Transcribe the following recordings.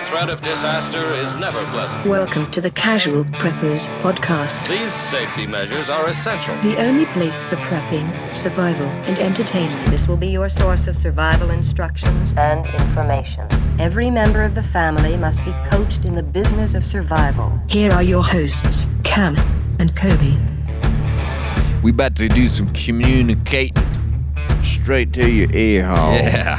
threat of disaster is never pleasant. Welcome to the Casual Preppers podcast. These safety measures are essential. The only place for prepping, survival, and entertainment. This will be your source of survival instructions and information. Every member of the family must be coached in the business of survival. Here are your hosts, Cam and Kobe. We about to do some communicating. Straight to your ear hole. Yeah.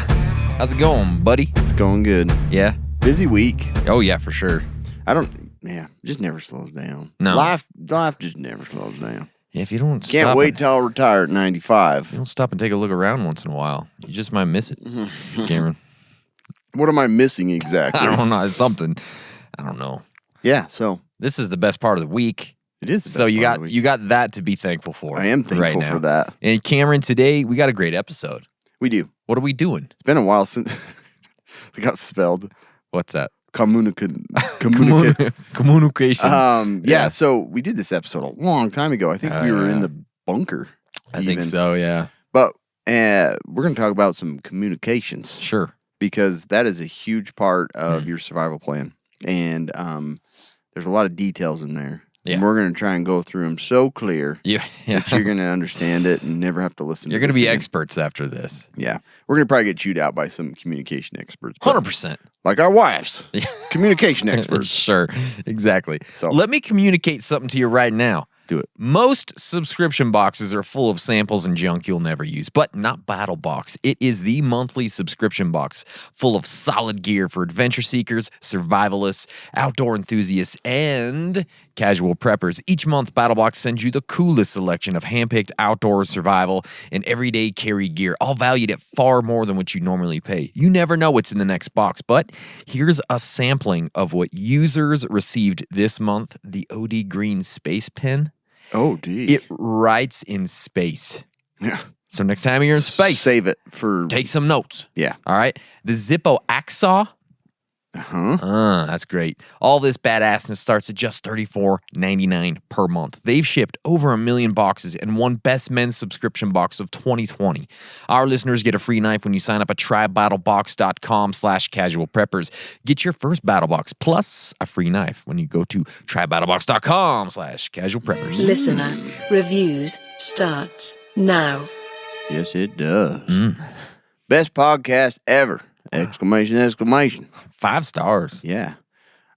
How's it going, buddy? It's going good. Yeah? Busy week. Oh, yeah, for sure. Just never slows down. No. Life just never slows down. Yeah, if you don't Can't wait till I retire at 95. you don't stop and take a look around once in a while, you just might miss it, Cameron. What am I missing exactly? I don't know. It's something. I don't know. Yeah, so This is the best part of the week. it is. The best So you part got of the week. you got that to be thankful for. I am right thankful now. for that. And Cameron, today we got a great episode. We do. What are we doing? It's been a while since it got spelled. What's that? Communicate. Communication. Yeah, so we did this episode a long time ago. I think we were in the bunker. I think even. so, yeah. But we're going to talk about some communications. Sure. Because that is a huge part of your survival plan. And there's a lot of details in there. Yeah. And we're going to try and go through them so clear Yeah. that you're going to understand it and never have to listen You're to going to be again. experts after this. Yeah. We're going to probably get chewed out by some communication experts. but 100%. Like our wives. Communication experts. Sure, exactly. So- let me communicate something to you right now. Do it. Most subscription boxes are full of samples and junk you'll never use, but not Battle Box. It is the monthly subscription box full of solid gear for adventure seekers, survivalists, outdoor enthusiasts, and casual preppers. Each month, Battle Box sends you the coolest selection of handpicked outdoor survival and everyday carry gear, all valued at far more than what you normally pay. You never know what's in the next box, but here's a sampling of what users received this month: the OD Green Space Pen. Oh, gee. It writes in space. Yeah. So next time you're in space, Save it for... take some notes. Yeah. All right. The Zippo Axe Saw. Uh-huh. That's great. All this badassness starts at just $34.99 per month. They've shipped over 1 million boxes and won Best Men's Subscription Box of 2020. Our listeners get a free knife when you sign up at trybattlebox.com/casualpreppers. Get your first battle box plus a free knife when you go to trybattlebox.com/casualpreppers. Listener reviews starts now. Yes, it does. Best podcast ever. Exclamation, exclamation. 5 stars. Yeah.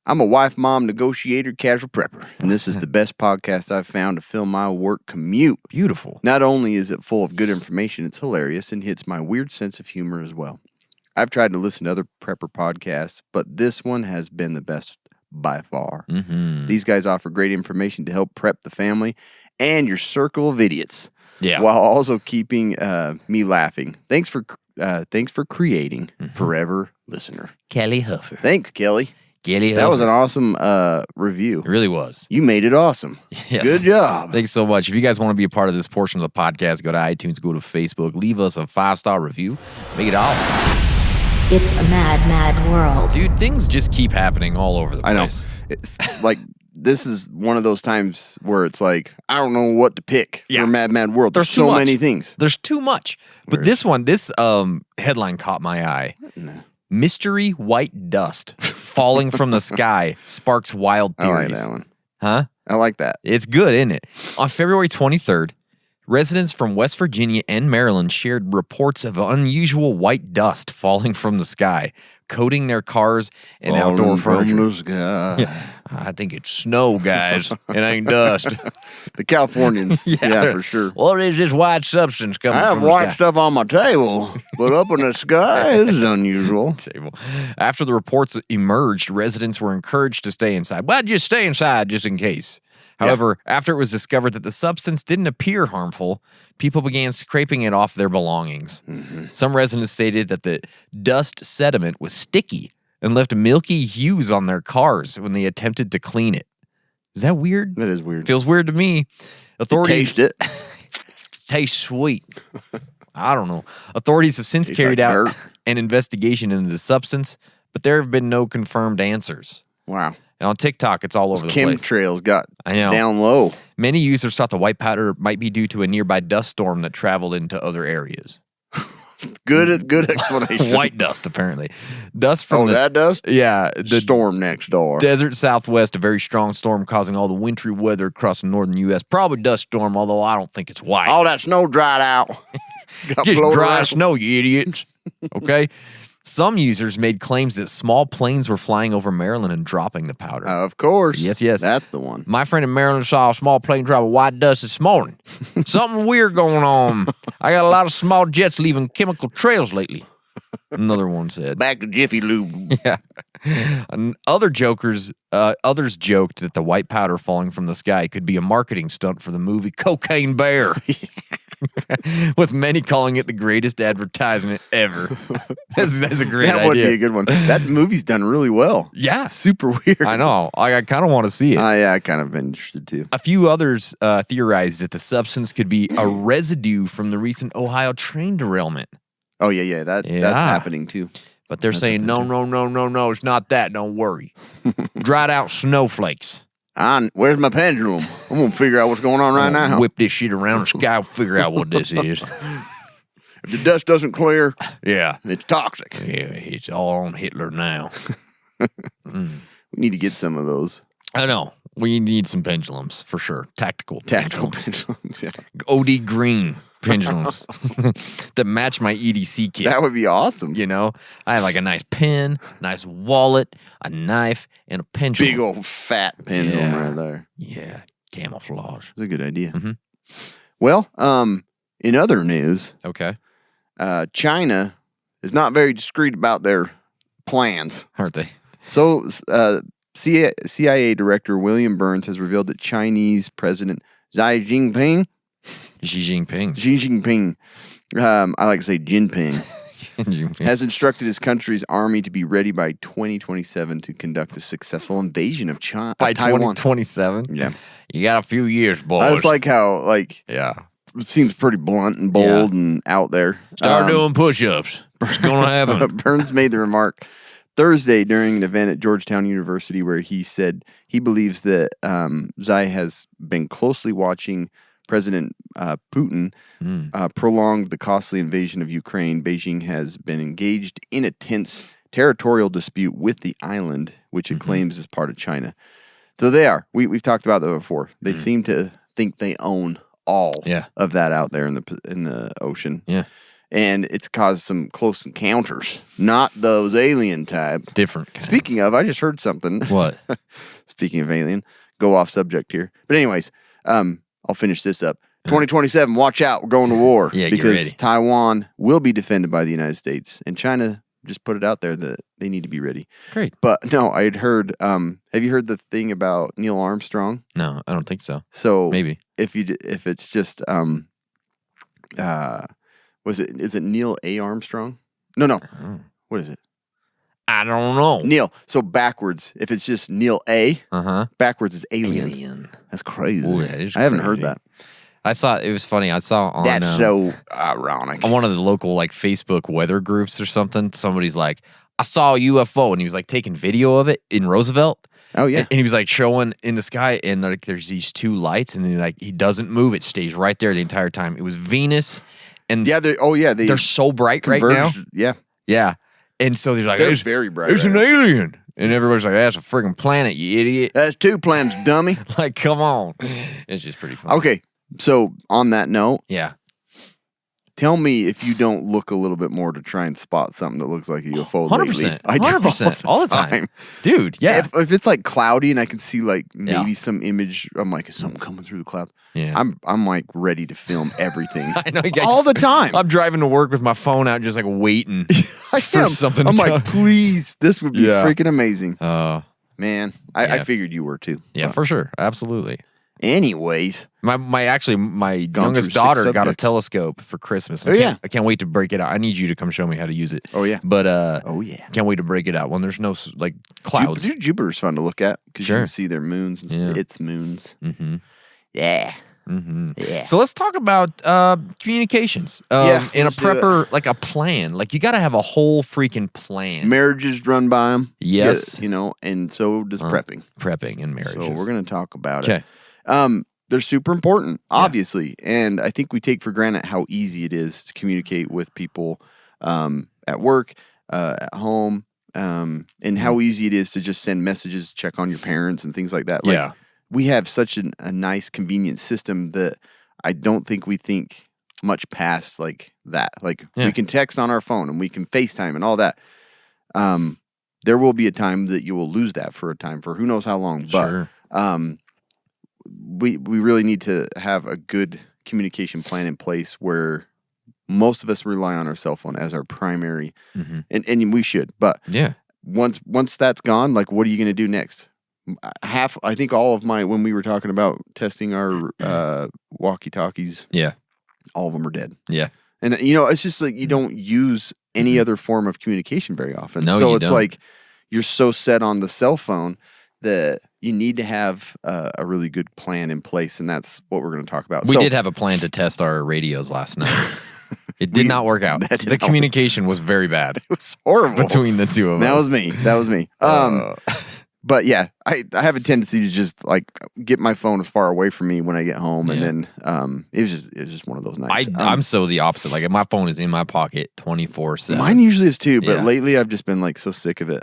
I'm a wife, mom, negotiator, casual prepper, and this is the best podcast I've found to fill my work commute. Beautiful. Not only is it full of good information, it's hilarious and hits my weird sense of humor as well. I've tried to listen to other prepper podcasts, but this one has been the best by far. These guys offer great information to help prep the family and your circle of idiots, while also keeping me laughing. Thanks for creating Forever Listener. Kelly Huffer. Thanks, Kelly. Kelly Huffer. That was an awesome review. It really was. You made it awesome. Yes. Good job. Thanks so much. If you guys want to be a part of this portion of the podcast, go to iTunes, go to Facebook, leave us a 5-star review. Make it awesome. It's a mad, mad world. Dude, things just keep happening all over the I know. place. It's like this is one of those times where it's like, I don't know what to pick for Mad Mad World. There's too so much. many things. There's too much. But this headline caught my eye. Mystery white dust falling from the sky sparks wild I like theories. that one. Huh? I like that. It's good, isn't it? On February 23rd, residents from West Virginia and Maryland shared reports of unusual white dust falling from the sky, coating their cars and outdoor Falling furniture. from the sky. I think it's snow, guys. It ain't dust. The Californians. yeah, they're- for sure. What is this white substance coming I have from the white sky? stuff on my table, but up in the sky is unusual. Table. After the reports emerged, residents were encouraged to stay inside. Well, just stay inside just in case. However, after it was discovered that the substance didn't appear harmful, people began scraping it off their belongings. Some residents stated that the dust sediment was sticky and left milky hues on their cars when they attempted to clean it. Is that weird? That is weird. Feels weird to me. Authorities Taste it. tastes sweet. I don't know. Authorities have since Tastes carried like out dirt. an investigation into the substance, but there have been no confirmed answers. Wow. And on TikTok, it's all over the place. Chemtrails got I know. down low. Many users thought the white powder might be due to a nearby dust storm that traveled into other areas. Good explanation. White dust, apparently. Dust from the that dust? yeah the Storm next door. desert Southwest. A very strong storm causing all the wintry weather across the northern U.S. Probably dust storm, although I don't think it's white. All that snow dried out. Got Just blown dry around. snow, you idiots. Okay. Some users made claims that small planes were flying over Maryland and dropping the powder. Of course. Yes, yes. That's the one. My friend in Maryland saw a small plane drop of white dust this morning. Something weird going on. I got a lot of small jets leaving chemical trails lately. Another one said. Back to Jiffy Lube. Yeah. And others joked that the white powder falling from the sky could be a marketing stunt for the movie Cocaine Bear. With many calling it the greatest advertisement ever. That's a great That idea. would be a good one. That movie's done really well. Yeah. Super weird. I know. I kind of want to see it. Yeah, I kind of been interested too. A few others theorized that the substance could be a residue from the recent Ohio train derailment. Oh yeah. That's Yeah. happening too. But they're saying, no, it's not that. Don't worry. Dried out snowflakes. Where's my pendulum? I'm gonna figure out what's going on right now. Whip this shit around the sky, figure out what this is. If the dust doesn't clear, Yeah. it's toxic. Yeah, it's all on Hitler now. We need to get some of those I know. We need some pendulums for sure. Tactical tactical pendulums. pendulums. Yeah. OD green pendulums that match my EDC kit. That would be awesome. You know, I have like a nice pen, nice wallet, a knife, and a pendulum. Big old fat pendulum Yeah. right there. Yeah, camouflage. It's a good idea. Mhm. Well, in other news, Okay, China is not very discreet about their plans. aren't they? So, CIA Director William Burns has revealed that Chinese President Xi Jinping, Xi Jinping. Xi Jinping, I like to say Jinping, has instructed his country's army to be ready by 2027 to conduct a successful invasion of By Taiwan. 2027. Yeah. You got a few years, boys. I just like how yeah. it seems pretty blunt and bold and out there. Start doing push-ups. It's gonna happen. Burns made the remark Thursday during an event at Georgetown University where he said he believes that Xi has been closely watching President Putin prolong the costly invasion of Ukraine. Beijing has been engaged in a tense territorial dispute with the island, which it claims is part of China. So they are. We've talked about that before. They seem to think they own all of that out there in the ocean. Yeah. And it's caused some close encounters, not those alien type. Different kinds. Speaking of, I just heard something. What? Speaking of alien, go off subject here. But anyways, I'll finish this up. 2027, watch out, we're going to war. Yeah, get because ready. Taiwan will be defended by the United States. And China just put it out there that they need to be ready. Great. But no, I had heard, have you heard the thing about Neil Armstrong? No, I don't think so. So Maybe. if it's just, is it Neil A. Armstrong? No. What is it? I don't know. Neil. So backwards, if it's just Neil A, Uh-huh. backwards is alien. Alien. That's crazy. Ooh, that is I haven't heard crazy. that. I saw it was funny. I saw on That's so ironic. on one of the local like Facebook weather groups or something. Somebody's like, I saw a UFO, and he was like taking video of it in Roosevelt. Oh, yeah. And he was like showing in the sky, and like there's these two lights, and then like he doesn't move; it stays right there the entire time. It was Venus, and Yeah, they're so bright right now. converged. Yeah. Yeah, and so they're like, They're it's very bright It's right an now. alien, and everybody's like, that's a freaking planet, you idiot! That's two planets, dummy. Like, come on, it's just pretty funny. Okay. So on that note, Yeah. tell me if you don't look a little bit more to try and spot something that looks like a UFO 100%. lately. I do 100%. All the time. Dude, yeah. If it's like cloudy and I can see like maybe Yeah. some image, I'm like, is something coming through the cloud? Yeah. I'm like ready to film everything. I know you got- all the time. I'm driving to work with my phone out, just like waiting I for am. something. I'm to like, please, this would be Yeah. freaking amazing. Man, I Yeah. figured you were too. Yeah, for sure. Absolutely. Anyways, My Gone youngest through daughter 6 got a subjects. telescope for Christmas. Oh, yeah. I can't wait to break it out. I need you to come show me how to use it. Oh, yeah. But oh yeah. can't wait to break it out when there's no like clouds. Jupiter's fun to look at because you Sure. can see their moons and Yeah. its moons. Mm-hmm. Yeah. Mm-hmm. Yeah. So let's talk about communications. Yeah, in a let's do it. prepper, like a plan. Like you got to have a whole freaking plan. Marriages run by them. Yes. and so does prepping. Prepping and marriages. So we're going to talk about Okay. it. they're super important, obviously. And I think we take for granted how easy it is to communicate with people at work, at home, and how easy it is to just send messages, check on your parents and things like that. Like, we have such a nice, convenient system that I don't think we think much past like that. Like, we can text on our phone and we can FaceTime and all that. There will be a time that you will lose that for a time, for who knows how long. But we really need to have a good communication plan in place where most of us rely on our cell phone as our primary, and we should. But once that's gone, like, what are you going to do next? I think all of my, when we were talking about testing our walkie-talkies, all of them are dead. Yeah. And, it's just like you don't use any other form of communication very often. No, so you it's don't. like you're so set on the cell phone that you need to have a really good plan in place, and that's what we're going to talk about. We did have a plan to test our radios last night. It did not work out. The communication was very bad. It was horrible between the two of us. That was me. But yeah, I have a tendency to just like get my phone as far away from me when I get home, and then it was just one of those nights. I'm so the opposite. Like, my phone is in my pocket 24/7. Mine usually is too, but lately I've just been like so sick of it.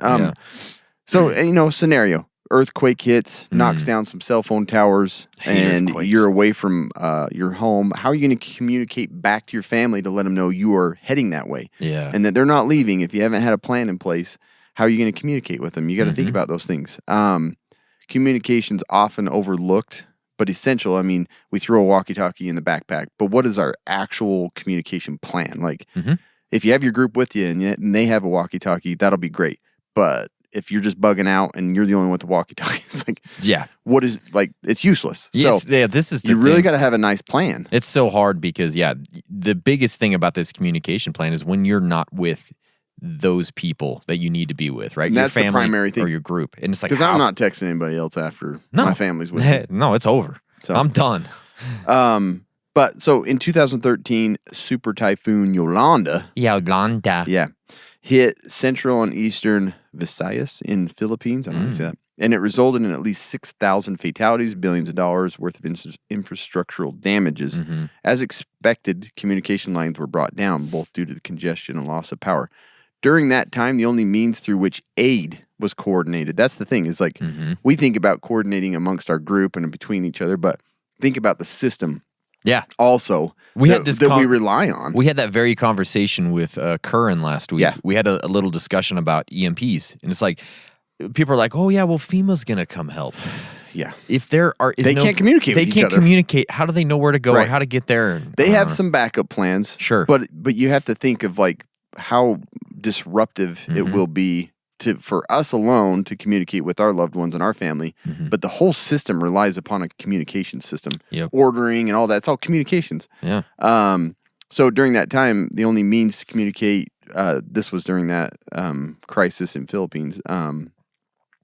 So scenario: earthquake hits, knocks down some cell phone towers, and you're away from your home. How are you going to communicate back to your family to let them know you are heading that way? Yeah, and that they're not leaving if you haven't had a plan in place. How are you going to communicate with them? You got to think about those things. Communication's often overlooked, but essential. I mean, we throw a walkie-talkie in the backpack, but what is our actual communication plan? Like, if you have your group with you and they have a walkie-talkie, that'll be great. But if you're just bugging out and you're the only one with the walkie-talkie, it's like, what is, like, it's useless. Yes, this is the you really thing. got to have a nice plan. It's so hard because, the biggest thing about this communication plan is when you're not with those people that you need to be with, right? And your that's the family primary thing. or your group. And it's like, because I'm not texting anybody else after my family's with me. No, it's over. So, I'm done. But so in 2013, Super Typhoon Yolanda hit central and eastern Visayas in the Philippines. I don't know how to say that. And it resulted in at least 6,000 fatalities, billions of dollars worth of infrastructural damages. As expected, communication lines were brought down, both due to the congestion and loss of power. During that time, the only means through which aid was coordinated. That's the thing, is like, we think about coordinating amongst our group and between each other, but think about the system. Yeah. Also, we had this that we rely on. We had that very conversation with Curran last week. Yeah. We had a little discussion about EMPs, and it's like, people are like, oh yeah, well, FEMA's gonna come help. Yeah. If there they can't communicate with each other. They can't communicate. How do they know where to go or how to get there? They have some backup plans. Sure. But you have to think of like how disruptive it will be for us alone to communicate with our loved ones and our family. But the whole system relies upon a communication system. Ordering and all that. It's all communications. Yeah. So during that time, the only means to communicate, this was during that crisis in Philippines,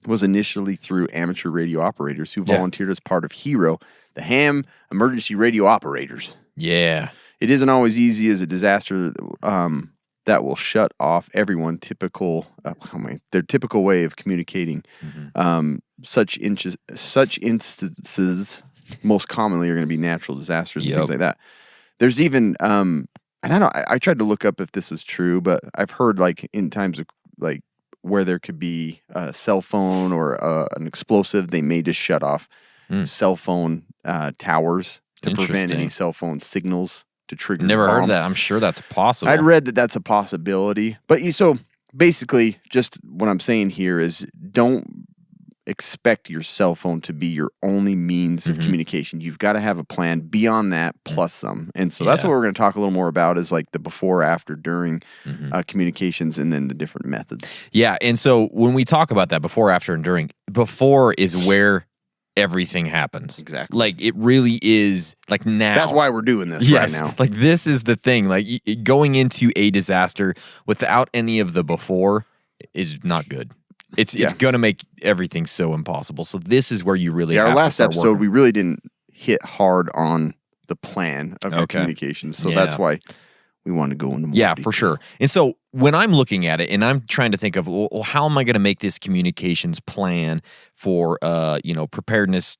was initially through amateur radio operators who volunteered as part of HERO, the Ham Emergency Radio Operators. Yeah. It isn't always easy as a disaster that will shut off everyone. Their typical way of communicating. Such instances most commonly are going to be natural disasters and things like that. There's even and I tried to look up if this is true, but I've heard like in times of like where there could be a cell phone or an explosive, they may just shut off cell phone towers to prevent any cell phone signals to trigger. Never heard of that. I'm sure that's possible. I'd read that that's a possibility. But so basically, just what I'm saying here is don't expect your cell phone to be your only means of communication. You've got to have a plan beyond that plus some. And so that's what we're going to talk a little more about is like the before, after, during communications and then the different methods. Yeah. And so when we talk about that before, after, and during, before is where everything happens. Exactly. Like it really is like now. That's why we're doing this right now. Like this is the thing. Like going into a disaster without any of the before is not good. It's going to make everything so impossible. So this is where you really have our to last start episode, working. we really didn't hit hard on the plan of your communications. So that's why we want to go into more Yeah, detail. for sure. And so when I'm looking at it and I'm trying to think of, well, how am I going to make this communications plan for, preparedness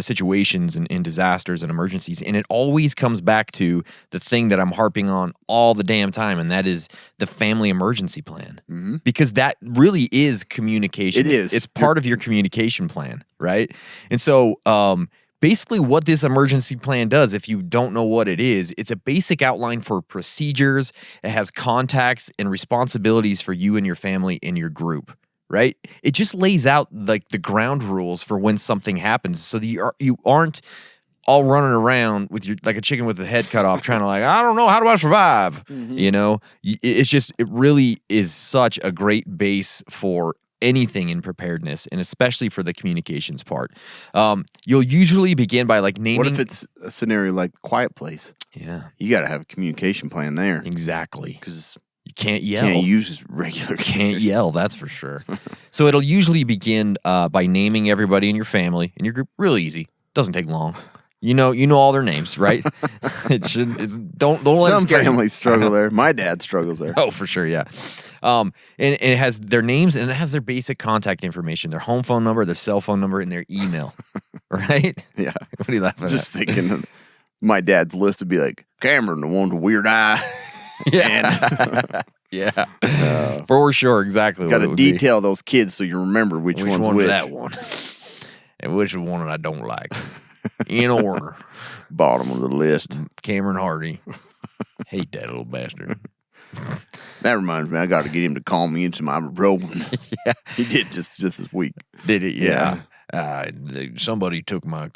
situations and disasters and emergencies? And it always comes back to the thing that I'm harping on all the damn time, and that is the family emergency plan. Because that really is communication. It is. It's part of your communication plan, right? And so, basically, what this emergency plan does, if you don't know what it is, it's a basic outline for procedures. It has contacts and responsibilities for you and your family in your group, right? It just lays out like the ground rules for when something happens, so that you aren't all running around with your like a chicken with the head cut off, trying to I don't know, how do I survive? You know, it really is such a great base for anything in preparedness, and especially for the communications part. You'll usually begin by naming. What if it's a scenario like Quiet Place? Yeah, You got to have a communication plan there exactly. because You can't yell. can't use his regular. Can't yell, that's for sure. So it'll usually begin by naming everybody in your family in your group. Real easy. Doesn't take long. You know all their names, right? Don't let it Some scare you. families struggle there. My dad struggles there. Oh, for sure, yeah. And it has their names and it has their basic contact information, their home phone number, their cell phone number, and their email. Right? Yeah. What are you laughing Just at? thinking of my dad's list would be like Cameron, the one with the weird eye. Yeah. Yeah. For sure, exactly. Got what it to would be. detail those kids so you remember which one's one's which. that one, and which one I don't like. In order. Bottom of the list. Cameron Hardy. Hate that little bastard. That reminds me, I got to get him to call me into my rolling. Yeah, he did just this week. Did it? Yeah. Somebody took my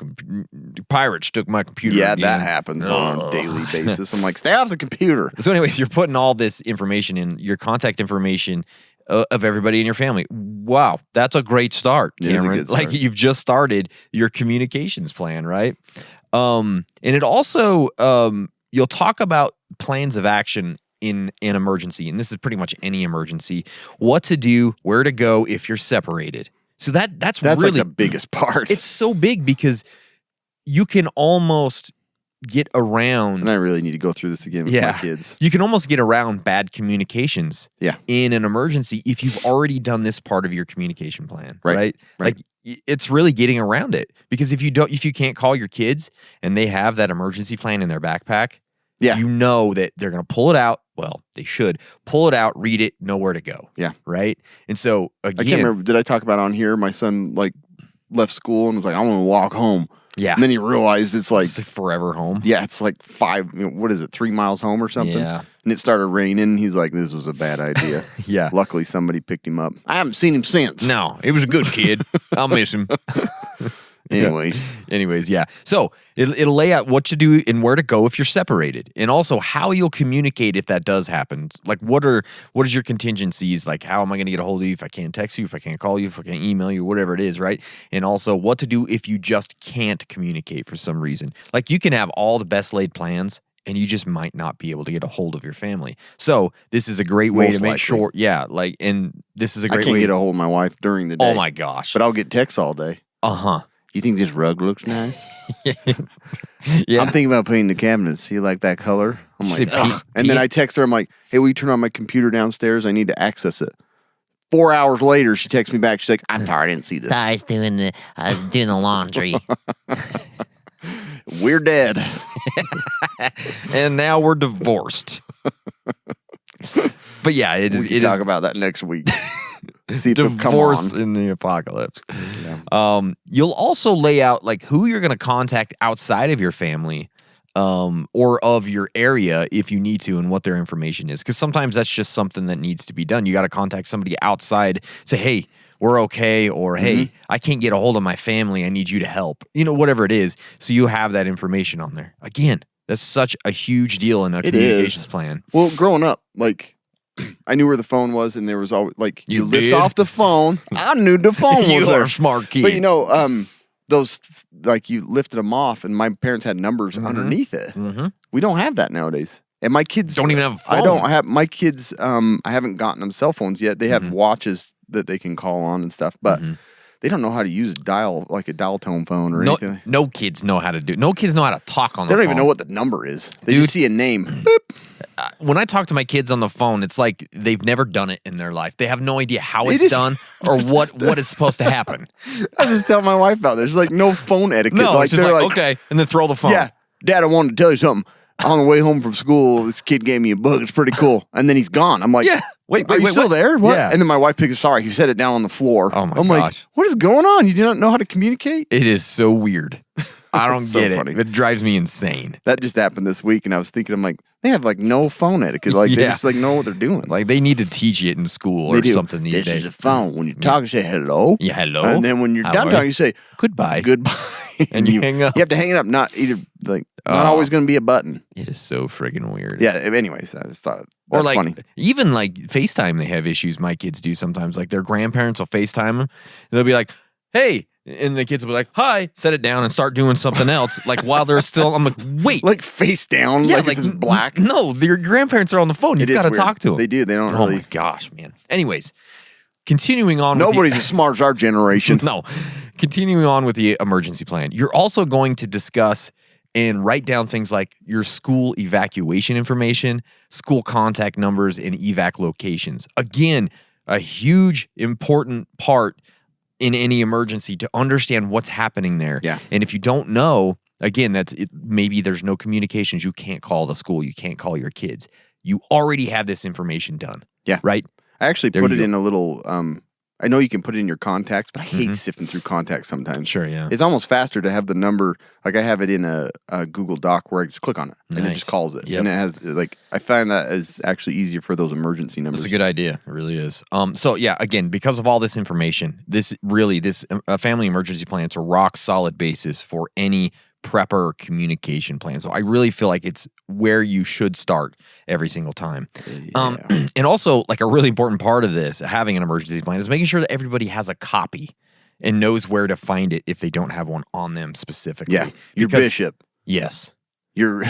pirates took my computer. Yeah, again. that happens on a daily basis. I'm like, stay off the computer. So, anyways, you're putting all this information in, your contact information of everybody in your family. Wow, that's a great start, It is a Cameron. good start. Like you've just started your communications plan, right? And it also you'll talk about plans of action in an emergency, and this is pretty much any emergency. What to do, where to go if you're separated. So that's really like the biggest part. It's so big because you can almost get around. And I really need to go through this again with my kids. You can almost get around bad communications Yeah. in an emergency if you've already done this part of your communication plan, right? Right. Like it's really getting around it because if you can't call your kids and they have that emergency plan in their backpack, Yeah. you know that they're going to pull it out. Well, they should pull it out, read it, know where to go. Yeah. Right. And so again, I can't remember. Did I talk about on here? My son left school and was like, I want to walk home. Yeah. And then he realized it's like, it's forever home. yeah, it's like 3 miles home or something. Yeah. And it started raining. He's like, this was a bad idea. Yeah. Luckily, somebody picked him up. I haven't seen him since. No, he was a good kid. I'll miss him. Anyways, yeah. So it'll lay out what to do and where to go if you're separated, and also how you'll communicate if that does happen. Like what is your contingencies? Like how am I going to get a hold of you if I can't text you, if I can't call you, if I can't email you, whatever it is, right? And also what to do if you just can't communicate for some reason. Like you can have all the best laid plans, and you just might not be able to get a hold of your family. So this is a great way Most to make likely. sure. Yeah, and this is a I great can't way. get a hold of my wife during the day. Oh my gosh. But I'll get texts all day. You think this rug looks nice? Yeah. I'm thinking about painting the cabinet. See, like that color? I'm Say, like, ugh. And then I text her. I'm like, hey, will you turn on my computer downstairs? I need to access it. 4 hours later, she texts me back. She's like, I'm sorry, I didn't see this. I was doing the laundry. We're dead. And now we're divorced. But yeah, it is. We can talk about that next week. See if they'll come divorce on. in the apocalypse. You'll also lay out like who you're going to contact outside of your family, or of your area if you need to, and what their information is. Because sometimes that's just something that needs to be done. You got to contact somebody outside. Say, hey, we're okay, or hey, I can't get a hold of my family. I need you to help. Whatever it is. So you have that information on there. Again, that's such a huge deal in a communications plan. Well, growing up, I knew where the phone was, and there was always you lift did? off the phone. I knew the phone was You there. are a smart kid. But those you lifted them off, and my parents had numbers underneath it. We don't have that nowadays. And my kids Don't even have a phone. I don't have my kids. I haven't gotten them cell phones yet. They have watches that they can call on and stuff, but They don't know how to use a dial tone phone or No, anything. no kids know how to do. No kids know how to talk on They the don't phone. even know what the number is. They Dude. just see a name. Boop. When I talk to my kids on the phone, it's like they've never done it in their life. They have no idea how It it's is- done or what is supposed to happen. I just tell my wife about there's like no phone etiquette. No, it's just they're like, okay, and then throw the phone. Yeah, Dad, I wanted to tell you something. On the way home from school, this kid gave me a book. It's pretty cool. And then he's gone. I'm like, Yeah. Wait, are you still what? there? What? Yeah. And then my wife picks it. Sorry, he set it down on the floor. Oh, my I'm like, gosh. what is going on? You do not know how to communicate? It is so weird. I don't So get funny. it. It drives me insane. That just happened this week, and I was thinking, I'm like, they have like no phone etiquette. Like they Yeah. just like know what they're doing. Like they need to teach it in school they or do. something these this days. is a phone. When you talk, you say hello. Yeah, hello. And then when you're How done are talking, you? you say Goodbye. goodbye. And you hang up. You have to hang it up. Not either like not Oh. always going to be a button. It is so friggin' weird. Yeah. Anyways, I just thought Or that's like funny. even like FaceTime, they have issues. My kids do sometimes. Like their grandparents will FaceTime them. They'll be like, "Hey," and the kids will be like, "Hi," set it down and start doing something else. Like while they're still, I'm like, "Wait." Like face down, like it's just black. No, your grandparents are on the phone. You've It is got to weird. talk to them. They do. They don't Oh really. my gosh, man. Anyways, continuing on. Nobody's with as smart as our generation. no. Continuing on with the emergency plan, you're also going to discuss and write down things like your school evacuation information, school contact numbers, and evac locations. Again, a huge, important part in any emergency to understand what's happening there. Yeah. And if you don't know, again, maybe there's no communications. You can't call the school. You can't call your kids. You already have this information done. Yeah. Right? I actually There put you it go. in a little. I know you can put it in your contacts, but I hate sifting through contacts sometimes. Sure, yeah. It's almost faster to have the number. Like I have it in a Google Doc where I just click on it and it Nice. just calls it. Yep. And it has like I find that is actually easier for those emergency numbers. It's a good idea. It really is. So yeah, again, because of all this information, this family emergency plan, it's a rock solid basis for any prepper communication plan. So I really feel like it's where you should start every single time. And also like a really important part of this, having an emergency plan, is making sure that everybody has a copy and knows where to find it if they don't have one on them specifically. Yeah, your Because- bishop, Yes. your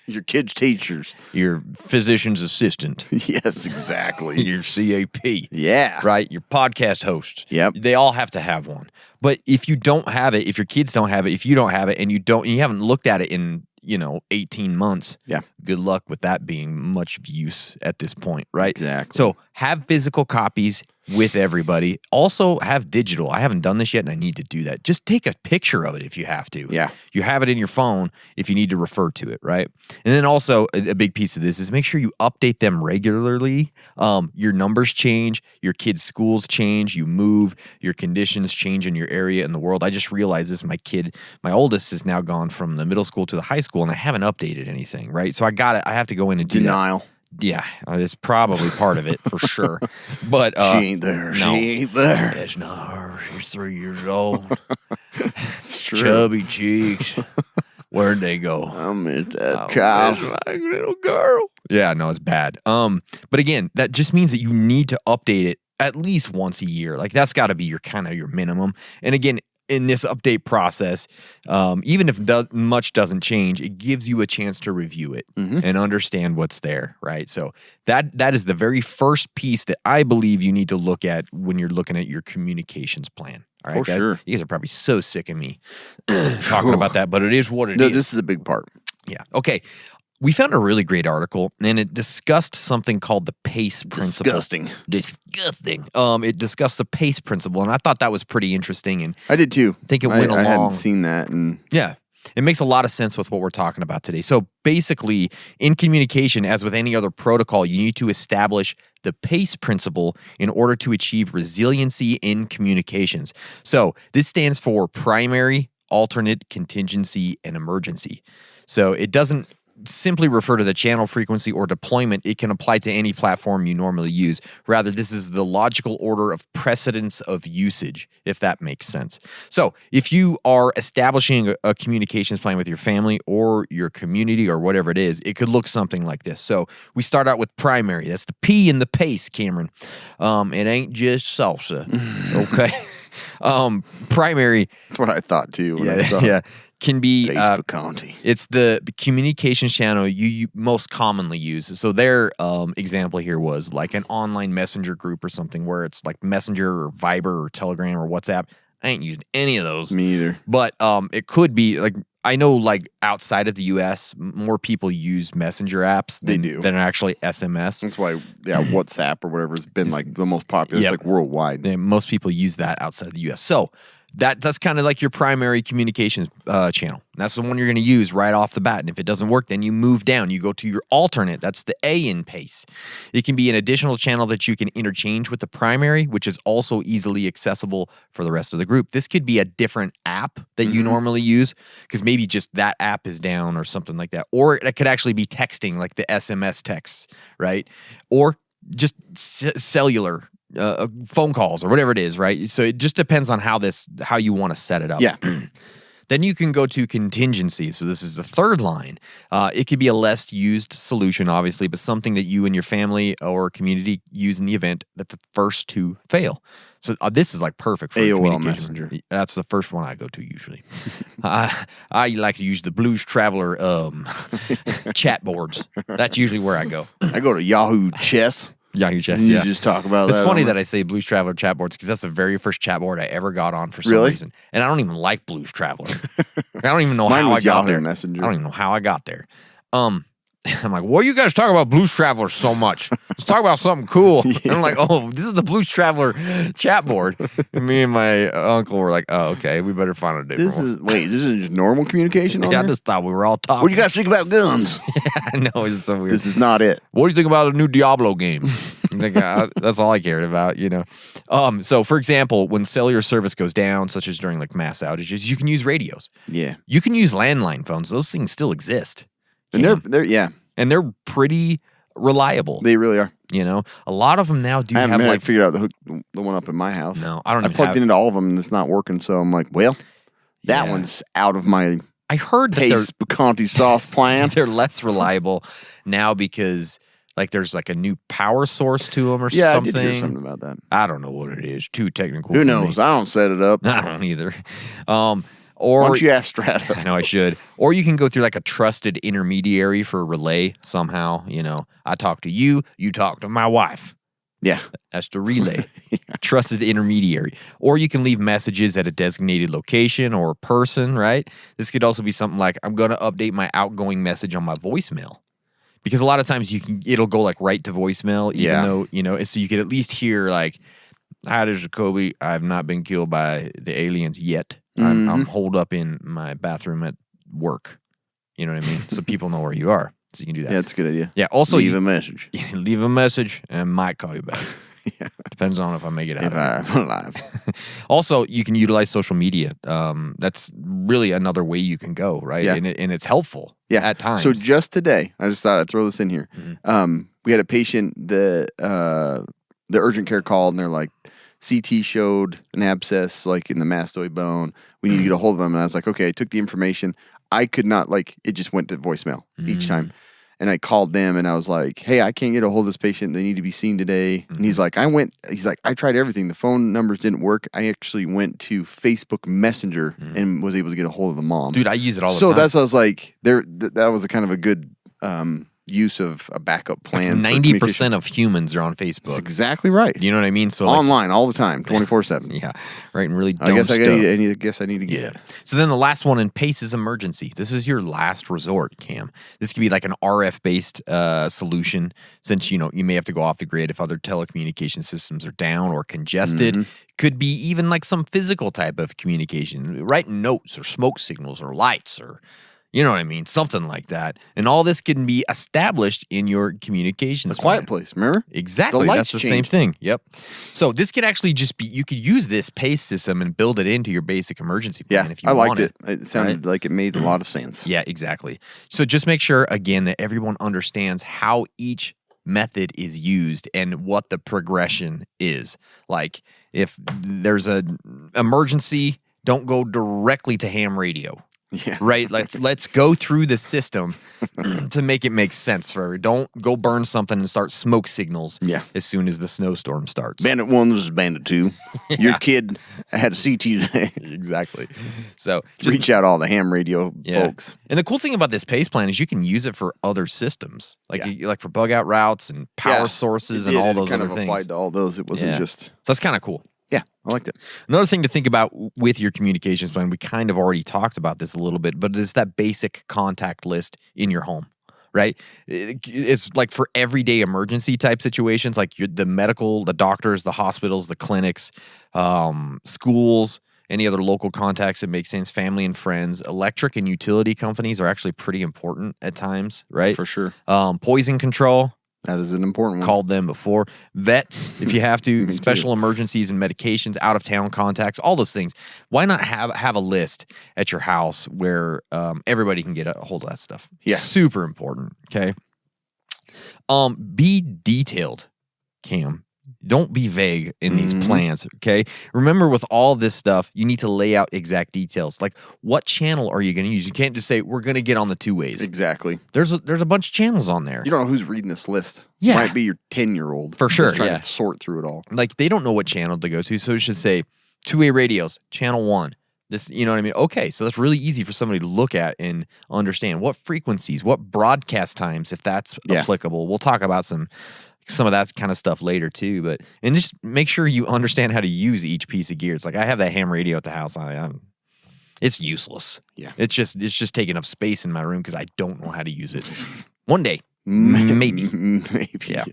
your kids' teachers. Your physician's assistant. Yes, exactly. Your CAP. Yeah, Right? Your podcast host. Yep. They all have to have one. But if you don't have it, if your kids don't have it, if you don't have it and you haven't looked at it in, 18 months. Yeah. Good luck with that being much of use at this point, right? Exactly. So have physical copies with everybody. Also have digital. I haven't done this yet and I need to do that. Just take a picture of it if you have to. Yeah. You have it in your phone if you need to refer to it, right? And then also a big piece of this is make sure you update them regularly. Your numbers change, your kids' schools change, you move, your conditions change in your area in the world. I just realized this. My oldest has now gone from the middle school to the high school and I haven't updated anything, right? So I have to go in and do that. denial. Yeah, it's probably part of it for sure. But She ain't there. no. She ain't there. That's not her. She's 3 years old. It's true. Chubby cheeks. Where'd they go? I miss that child. My little girl. Yeah, no, it's bad. But again, that just means that you need to update it at least once a year. Like that's got to be your minimum. And again, in this update process, even if much doesn't change, it gives you a chance to review it and understand what's there, right? So that is the very first piece that I believe you need to look at when you're looking at your communications plan. All right, For guys? sure. You guys are probably so sick of me talking about that, but it is what it No, is. this is a big part. Yeah. Okay. We found a really great article, and it discussed something called the PACE principle. Disgusting. Disgusting. It discussed the PACE principle, and I thought that was pretty interesting. And I did too. I think it went I along. hadn't seen that, and Yeah. It makes a lot of sense with what we're talking about today. So basically, in communication, as with any other protocol, you need to establish the PACE principle in order to achieve resiliency in communications. So this stands for primary, alternate, contingency, and emergency. So it doesn't simply refer to the channel frequency or deployment. It can apply to any platform you normally use. Rather, this is the logical order of precedence of usage, if that makes sense. So if you are establishing a communications plan with your family or your community or whatever it is, it could look something like this. So we start out with primary. That's the P in the PACE, Cameron. It ain't just salsa. Okay. Primary. that's what I thought too. When I saw Can be Facebook Conti. it's the communications channel you most commonly use. So their example here was like an online messenger group or something where it's like Messenger or Viber or Telegram or WhatsApp. I ain't used any of those. Me either. But it could be like I know like outside of the US, more people use messenger apps than actually SMS. That's why WhatsApp or whatever has been like the most popular. Yep. It's like worldwide. And most people use that outside the US. So that's kind of like your primary communications channel. And that's the one you're going to use right off the bat. And if it doesn't work, then you move down. You go to your alternate. That's the A in PACE. It can be an additional channel that you can interchange with the primary, which is also easily accessible for the rest of the group. This could be a different app that you normally use because maybe just that app is down or something like that. Or it could actually be texting, like the SMS texts, right? Or just cellular phone calls or whatever it is, right? So it just depends on how you want to set it up. Yeah. Then you can go to contingency. So this is the third line. It could be a less used solution, obviously, but something that you and your family or community use in the event that the first two fail. So this is like perfect for AOL communication. Messenger. That's the first one I go to usually. I like to use the Blues Traveler chat boards. That's usually where I go. I go to Yahoo Chess. Yahoo Chess, And you yeah. just talk about It's that. funny on that I say Blues Traveler chat boards because that's the very first chat board I ever got on for some Really? reason. And I don't even like Blues Traveler. I don't even know Mine how I was got Yahoo there. Messenger. I don't even know how I got there. I'm like, what are you guys talking about Blues Traveler so much? Let's talk about something cool. And I'm like, oh, this is the Blues Traveler chat board. And me and my uncle were like, oh, okay, we better find a different one. This is just normal communication on Yeah, I there? just thought we were all talking. What do you guys think about guns? I know, it's so weird. This is not it. What do you think about the new Diablo game? I'm like, that's all I cared about, you know. So, for example, when cellular service goes down, such as during like mass outages, you can use radios. Yeah. You can use landline phones. Those things still exist. And they're pretty reliable. they really are. You know, a lot of them now do I have haven't like. figured out the one up in my house. No, I don't I even plugged have- it into all of them and it's not working. So I'm like, well, that Yeah. one's out of my I heard that Pace Baconti sauce plan. they're less reliable now because like there's like a new power source to them or Yeah, something. I did hear something about that. I don't know what it is. Too technical. Who for knows? me. I don't set it up. I don't either. Why Or don't you ask Strata? I know I should. Or you can go through like a trusted intermediary for relay somehow. You know, I talk to you, you talk to my wife. Yeah. That's the relay. Trusted intermediary. Or you can leave messages at a designated location or person, right? This could also be something like, I'm going to update my outgoing message on my voicemail. Because a lot of times it'll go like right to voicemail, even though, you know, so you could at least hear like, hi, this is Jacoby. I have not been killed by the aliens yet. I'm holed up in my bathroom at work. You know what I mean? So people know where you are. So you can do that. Yeah, it's a good idea. Yeah. Also, Leave a message. leave a message and I might call you back. Depends on if I make it out. If I'm alive. Also, you can utilize social media. That's really another way you can go, right? Yeah. And it's helpful at times. So just today, I just thought I'd throw this in here. We had a patient that the urgent care called and they're like, CT showed an abscess like in the mastoid bone. We need to get a hold of them. And I was like, okay, I took the information. I could not it just went to voicemail each time. And I called them and I was like, hey, I can't get a hold of this patient. They need to be seen today. And he's like, I tried everything. The phone numbers didn't work. I actually went to Facebook Messenger and was able to get a hold of the mom. Dude, I use it all the So time. that's what I was like, that was a kind of a good use of a backup plan. 90% of humans are on That's Facebook. exactly right. You know what I mean? So like, Online all the time, 24/7. yeah, right. And really dumb I guess stuff. I need to get it. So then the last one in PACE is emergency. This is your last resort, Cam. This could be like an RF-based solution since, you know, you may have to go off the grid if other telecommunication systems are down or congested. Could be even like some physical type of communication, writing notes or smoke signals or lights or, you know what I mean? Something like that. And all this can be established in your communications A quiet plan. place, remember? Exactly. The lights That's the same change. thing. Yep. So this could actually just be, you could use this PACE system and build it into your basic emergency plan Yeah, if you I liked wanted. it. It sounded like it made a lot of sense. Yeah, exactly. So just make sure, again, that everyone understands how each method is used and what the progression is. Like if there's an emergency, don't go directly to ham radio. Yeah. Right? Let's go through the system to make it make sense for everyone. Don't go burn something and start smoke signals as soon as the snowstorm starts. Bandit 1, this is Bandit 2. Your kid had a CT today. Exactly. So just Reach out all the ham radio folks. And the cool thing about this PACE plan is you can use it for other systems, like for bug out routes and power sources and all those kind other of things. applied to all those. It wasn't Yeah. just... So that's kind of cool. Yeah, I liked it. Another thing to think about with your communications plan, we kind of already talked about this a little bit, but it's that basic contact list in your home, right? It's like for everyday emergency type situations, like the medical, the doctors, the hospitals, the clinics, schools, any other local contacts that make sense, family and friends. Electric and utility companies are actually pretty important at times, right? For sure. Poison control. That is an important one. Called them before. Vets, if you have to, special emergencies and medications, out of town contacts, all those things. Why not have a list at your house where everybody can get a hold of that stuff? Yeah. Super important. Okay. Be detailed, Cam. Don't be vague in these plans, okay? Remember, with all this stuff, you need to lay out exact details. Like, what channel are you going to use? You can't just say, we're going to get on the two-ways. Exactly. There's a bunch of channels on there. You don't know who's reading this list. Yeah. Might be your 10-year-old. For sure, Just trying yeah. to sort through it all. Like, they don't know what channel to go to, so it should say, two-way radios, channel 1. This, you know what I mean? Okay, so that's really easy for somebody to look at and understand. What frequencies, what broadcast times, if that's applicable. We'll talk about some of that kind of stuff later too, and just make sure you understand how to use each piece of gear. It's like I have that ham radio at the house. It's useless. Yeah, it's just taking up space in my room because I don't know how to use it. One day, maybe. Yeah.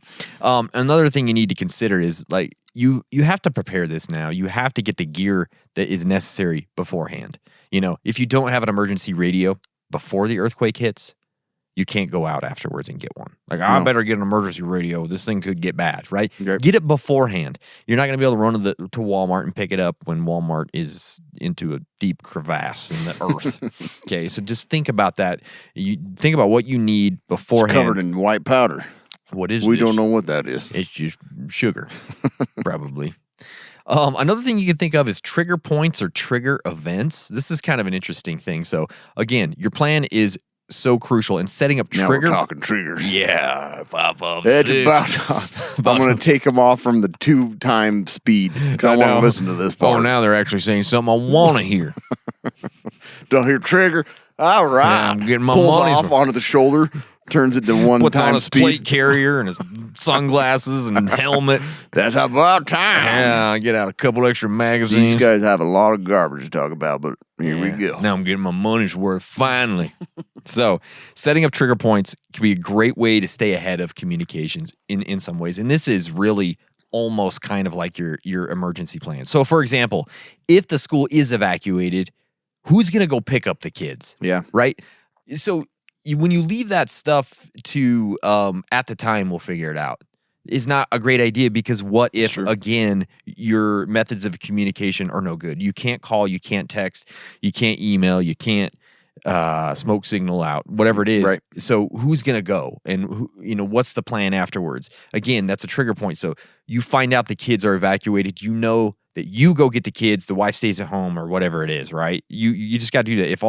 Another thing you need to consider is like you have to prepare this now. You have to get the gear that is necessary beforehand. You know, if you don't have an emergency radio before the earthquake hits, you can't go out afterwards and get one. Like, I better get an emergency radio. This thing could get bad, right? Yep. Get it beforehand. You're not going to be able to run to Walmart and pick it up when Walmart is into a deep crevasse in the earth. Okay, so just think about that. You think about what you need beforehand. It's covered in white powder. What is We this? don't know what that is. It's just sugar, probably. Another thing you can think of is trigger points or trigger events. This is kind of an interesting thing. So, again, your plan is so crucial in setting up Now trigger. we're talking triggers. Yeah, 5, 5, It's 6. about time. I'm going to take them off from the 2-time speed because I want to listen to this part. Oh, now they're actually saying something I want to hear. Don't hear trigger. All right. Yeah, I'm getting my Pulls money's off worth. onto the shoulder, turns it to Puts on 1-time his speed. plate carrier and his sunglasses and helmet. That's about time. Yeah, get out a couple extra magazines. These guys have a lot of garbage to talk about, but here we go. Now I'm getting my money's worth finally. So, setting up trigger points can be a great way to stay ahead of communications in some ways. And this is really almost kind of like your emergency plan. So, for example, if the school is evacuated, who's going to go pick up the kids? Yeah. Right? So, when you leave that stuff to at the time, we'll figure it out, is not a great idea, because what if, again, your methods of communication are no good? You can't call, you can't text, you can't email, you can't smoke signal out, whatever it is. Right. So who's going to go, and what's the plan afterwards? Again, that's a trigger point. So you find out the kids are evacuated, you know that you go get the kids, the wife stays at home, or whatever it is, right? You just got to do that. If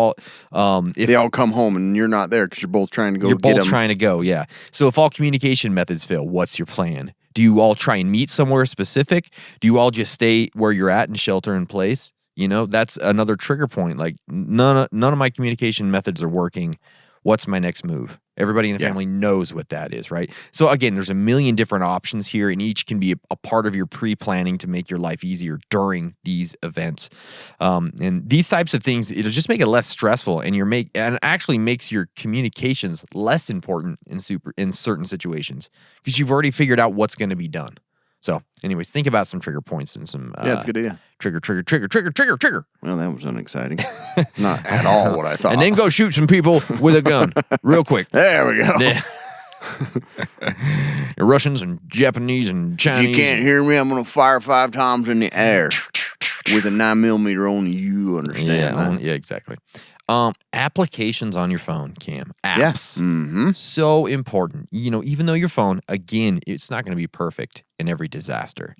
They all come home and you're not there because you're both trying to go you're get both them. trying to go, yeah. So if all communication methods fail, what's your plan? Do you all try and meet somewhere specific? Do you all just stay where you're at and shelter in place? That's another trigger point. Like, none of my communication methods are working. What's my next move? Everybody in the family knows what that is, right? So again, there's a million different options here, and each can be a part of your pre-planning to make your life easier during these events. And these types of things, it'll just make it less stressful, and actually makes your communications less important in certain situations, because you've already figured out what's going to be done. So, anyways, think about some trigger points and some it's a good idea. Trigger. Well, that was unexciting. Not at all what I thought. And then go shoot some people with a gun real quick. There we go. Yeah. Russians and Japanese and Chinese. If you can't hear me, I'm going to fire 5 times in the air with a 9mm only you understand. that? Yeah, exactly. Applications on your phone, Cam. Apps. Yes. Mm-hmm. So important. Even though your phone, again, it's not going to be perfect in every disaster.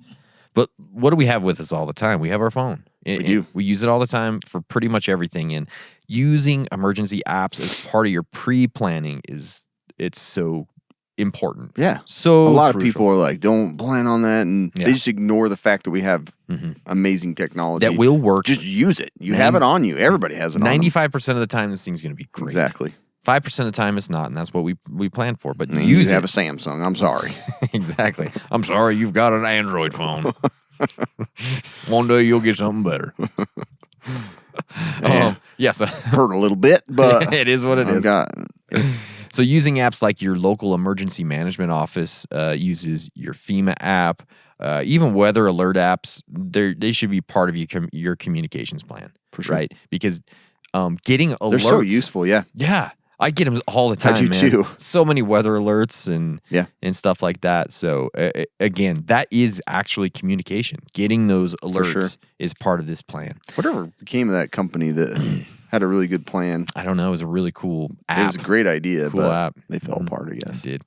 But what do we have with us all the time? We have our phone. We do. We use it all the time for pretty much everything. And using emergency apps as part of your pre-planning it's so important. Yeah. So a lot crucial. of people are like, don't plan on that. And Yeah. they just ignore the fact that we have amazing technology. That will work. Just use it. You have it on you. Everybody has it on them. 95% of the time, this thing's going to be great. Exactly. 5% of the time, it's not, and that's what we plan for. But And use you have it. a Samsung. I'm sorry. Exactly. I'm sorry, you've got an Android phone. One day you'll get something better. Yes. Hurt a little bit, but it is what it is. Got, So using apps like your local emergency management office uses your FEMA app, even weather alert apps, they should be part of your communications plan. For sure. Right? Because getting alerts. they're so useful, yeah. Yeah. I get them all the time, I do man. too. So many weather alerts and Yeah. stuff like that. So again, that is actually communication. Getting those alerts sure. is part of this plan. Whatever became of that company that had a really good plan. I don't know. It was a really cool app. It was a great idea, Cool but app. they fell apart, I guess. It did.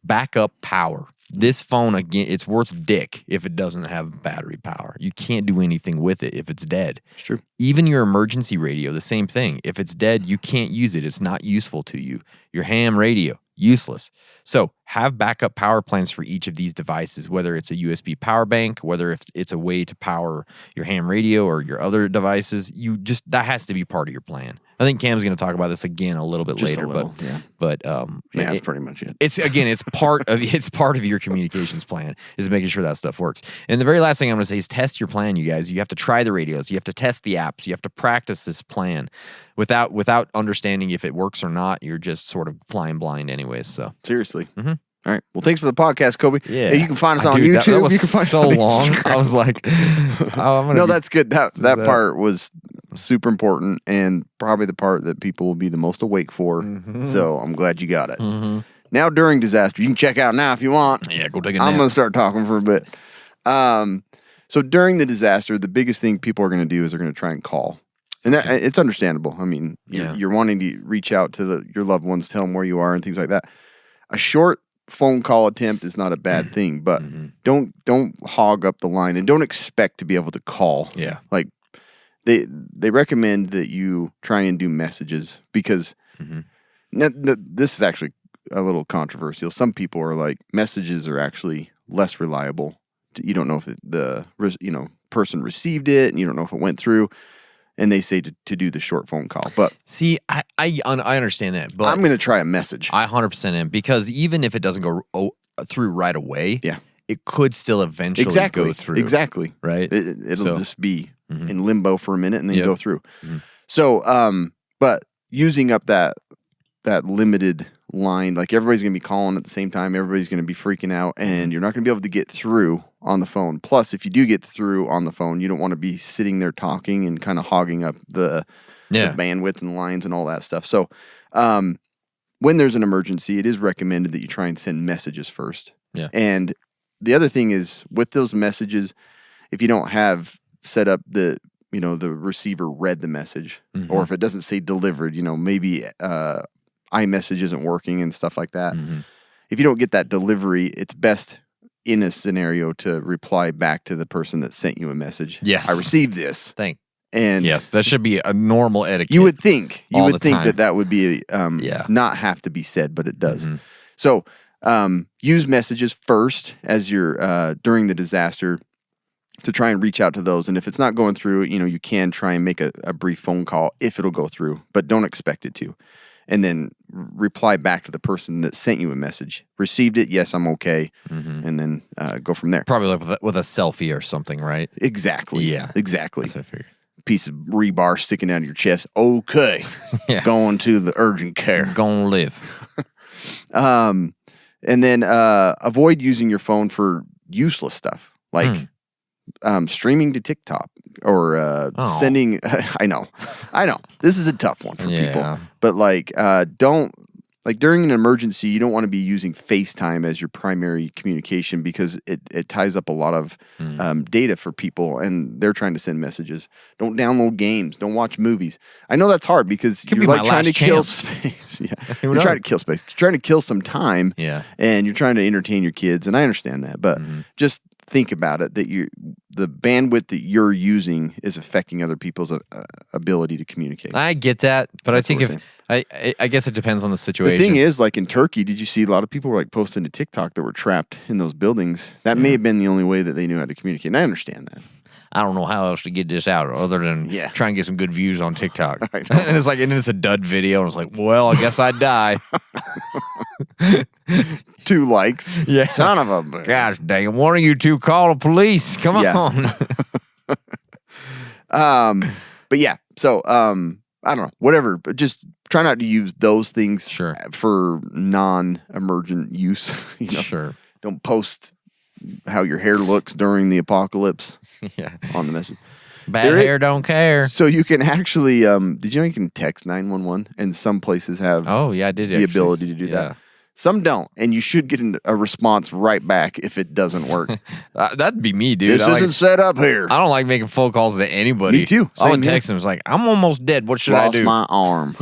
Backup power. This phone, again, it's worth dick if it doesn't have battery power. You can't do anything with it if it's dead. It's true. Even your emergency radio, the same thing. If it's dead, you can't use it. It's not useful to you. Your ham radio, useless. So have backup power plans for each of these devices, whether it's a USB power bank, whether it's a way to power your ham radio or your other devices. That has to be part of your plan. I think Cam's going to talk about this again a little bit Just a later, little, yeah. but That's pretty much it. It's part of your communications plan is making sure that stuff works. And the very last thing I'm going to say is test your plan, you guys. You have to try the radios. You have to test the apps. You have to practice this plan. Without understanding if it works or not, you're just sort of flying blind anyways. So Seriously. Mm-hmm. All right. Well, thanks for the podcast, Kobe. yeah, Hey, you can find us on Dude, YouTube. That was you can find so us on long. Instagram. I was like, oh, I'm gonna No, be- that's good. That part was super important and probably the part that people will be the most awake for. Mm-hmm. So I'm glad you got it. Now, during disaster, you can check out now if you want. Yeah, go take a nap. I'm going to start talking for a bit. So during the disaster, the biggest thing people are going to do is they're going to try and call. And that it's understandable. I mean, you're wanting to reach out to your loved ones, tell them where you are and things like that. A short phone call attempt is not a bad thing, but don't hog up the line and don't expect to be able to call. Yeah. Like they recommend that you try and do messages because this is actually a little controversial. Some people are like messages are actually less reliable. You don't know if the person received it and you don't know if it went through. And they say to do the short phone call. But see, I understand that, but I'm going to try a message. I 100% am, because even if it doesn't go through right away, it could still eventually go through. Exactly. Right? It'll just be in limbo for a minute and then go through. So, but using up that limited line, like everybody's going to be calling at the same time, everybody's going to be freaking out, and you're not going to be able to get through on the phone. Plus, if you do get through on the phone, you don't want to be sitting there talking and kind of hogging up the bandwidth and lines and all that stuff. So, when there's an emergency, it is recommended that you try and send messages first. Yeah. And the other thing is with those messages, if you don't have set up the receiver read the message, or if it doesn't say delivered, maybe iMessage isn't working and stuff like that. If you don't get that delivery, it's best in a scenario to reply back to the person that sent you a message. Yes. I received this. And yes, that should be a normal etiquette. you would think all the time. that would be not have to be said, but it does. So use messages first as you're during the disaster to try and reach out to those. And if it's not going through, you can try and make a brief phone call if it'll go through, but don't expect it to. And then reply back to the person that sent you a message. Received it, yes, I'm okay. And then go from there. Probably like with a selfie or something, right? Exactly. Yeah. Exactly. That's what I figured. Piece of rebar sticking out of your chest. Okay. Yeah. Going to the urgent care. Gonna live. And then avoid using your phone for useless stuff like streaming to TikTok or sending. I know. This is a tough one for people, but don't. Like during an emergency, you don't want to be using FaceTime as your primary communication because it ties up a lot of data for people and they're trying to send messages. Don't download games. Don't watch movies. I know that's hard because you're be like my trying to last kill chance. space. Yeah. Who You're knows? trying to kill space. You're trying to kill some time. Yeah. And you're trying to entertain your kids. And I understand that. But just think about it that the bandwidth that you're using is affecting other people's ability to communicate. I get that, but That's I think what if I guess it depends on the situation. The thing is, like in Turkey, did you see a lot of people were like posting to TikTok that were trapped in those buildings? That may have been the only way that they knew how to communicate. And I understand that. I don't know how else to get this out other than try and get some good views on TikTok. I know. and it's a dud video, and it's like, well, I guess I'd die. 2 likes. Yeah. Son of a bitch. Gosh dang it! One of you two call the police. Come Yeah. on. But yeah, so I don't know, whatever. But just try not to use those things Sure. for non-emergent use. Sure. Don't post how your hair looks during the apocalypse Yeah. on the message. Bad There is- hair don't care. So you can actually, did you know you can text 911? And some places have Oh, yeah, I did the actually ability to do yeah. that. Some don't, and you should get a response right back if it doesn't work. That'd be me, dude. This I isn't like, set up here. I don't like making phone calls to anybody. Me too. I would Same here. text them. It's like, I'm almost dead. What should I Lost do? my arm.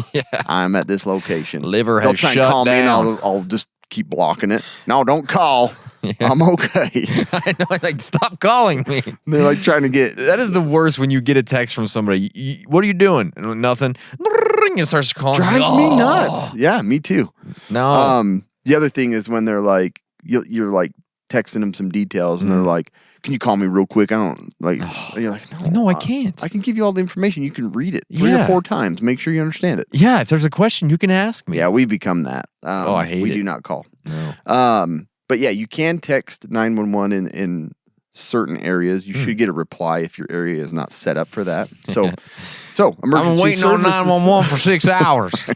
I'm at this location. Liver They'll has try and shut call me, and down. I'll just keep blocking it. No, don't call. I'm okay. I know. Like, stop calling me. They're like trying to get. That is the worst when you get a text from somebody. What are you doing? And nothing. And it starts calling. Drives Oh. me nuts. Yeah, me too. No. The other thing is when they're like, you're like texting them some details, and they're like, "Can you call me real quick? I don't like." And you're like, No, I can't. I can give you all the information. You can read it 3 or Yeah. 4 times. Make sure you understand it. Yeah, if there's a question, you can ask me. Yeah, we've become that. I hate we it. do not call. No. But yeah, you can text 911 in certain areas. You should get a reply if your area is not set up for that. So I've emergency been waiting on services. 911 for 6 hours.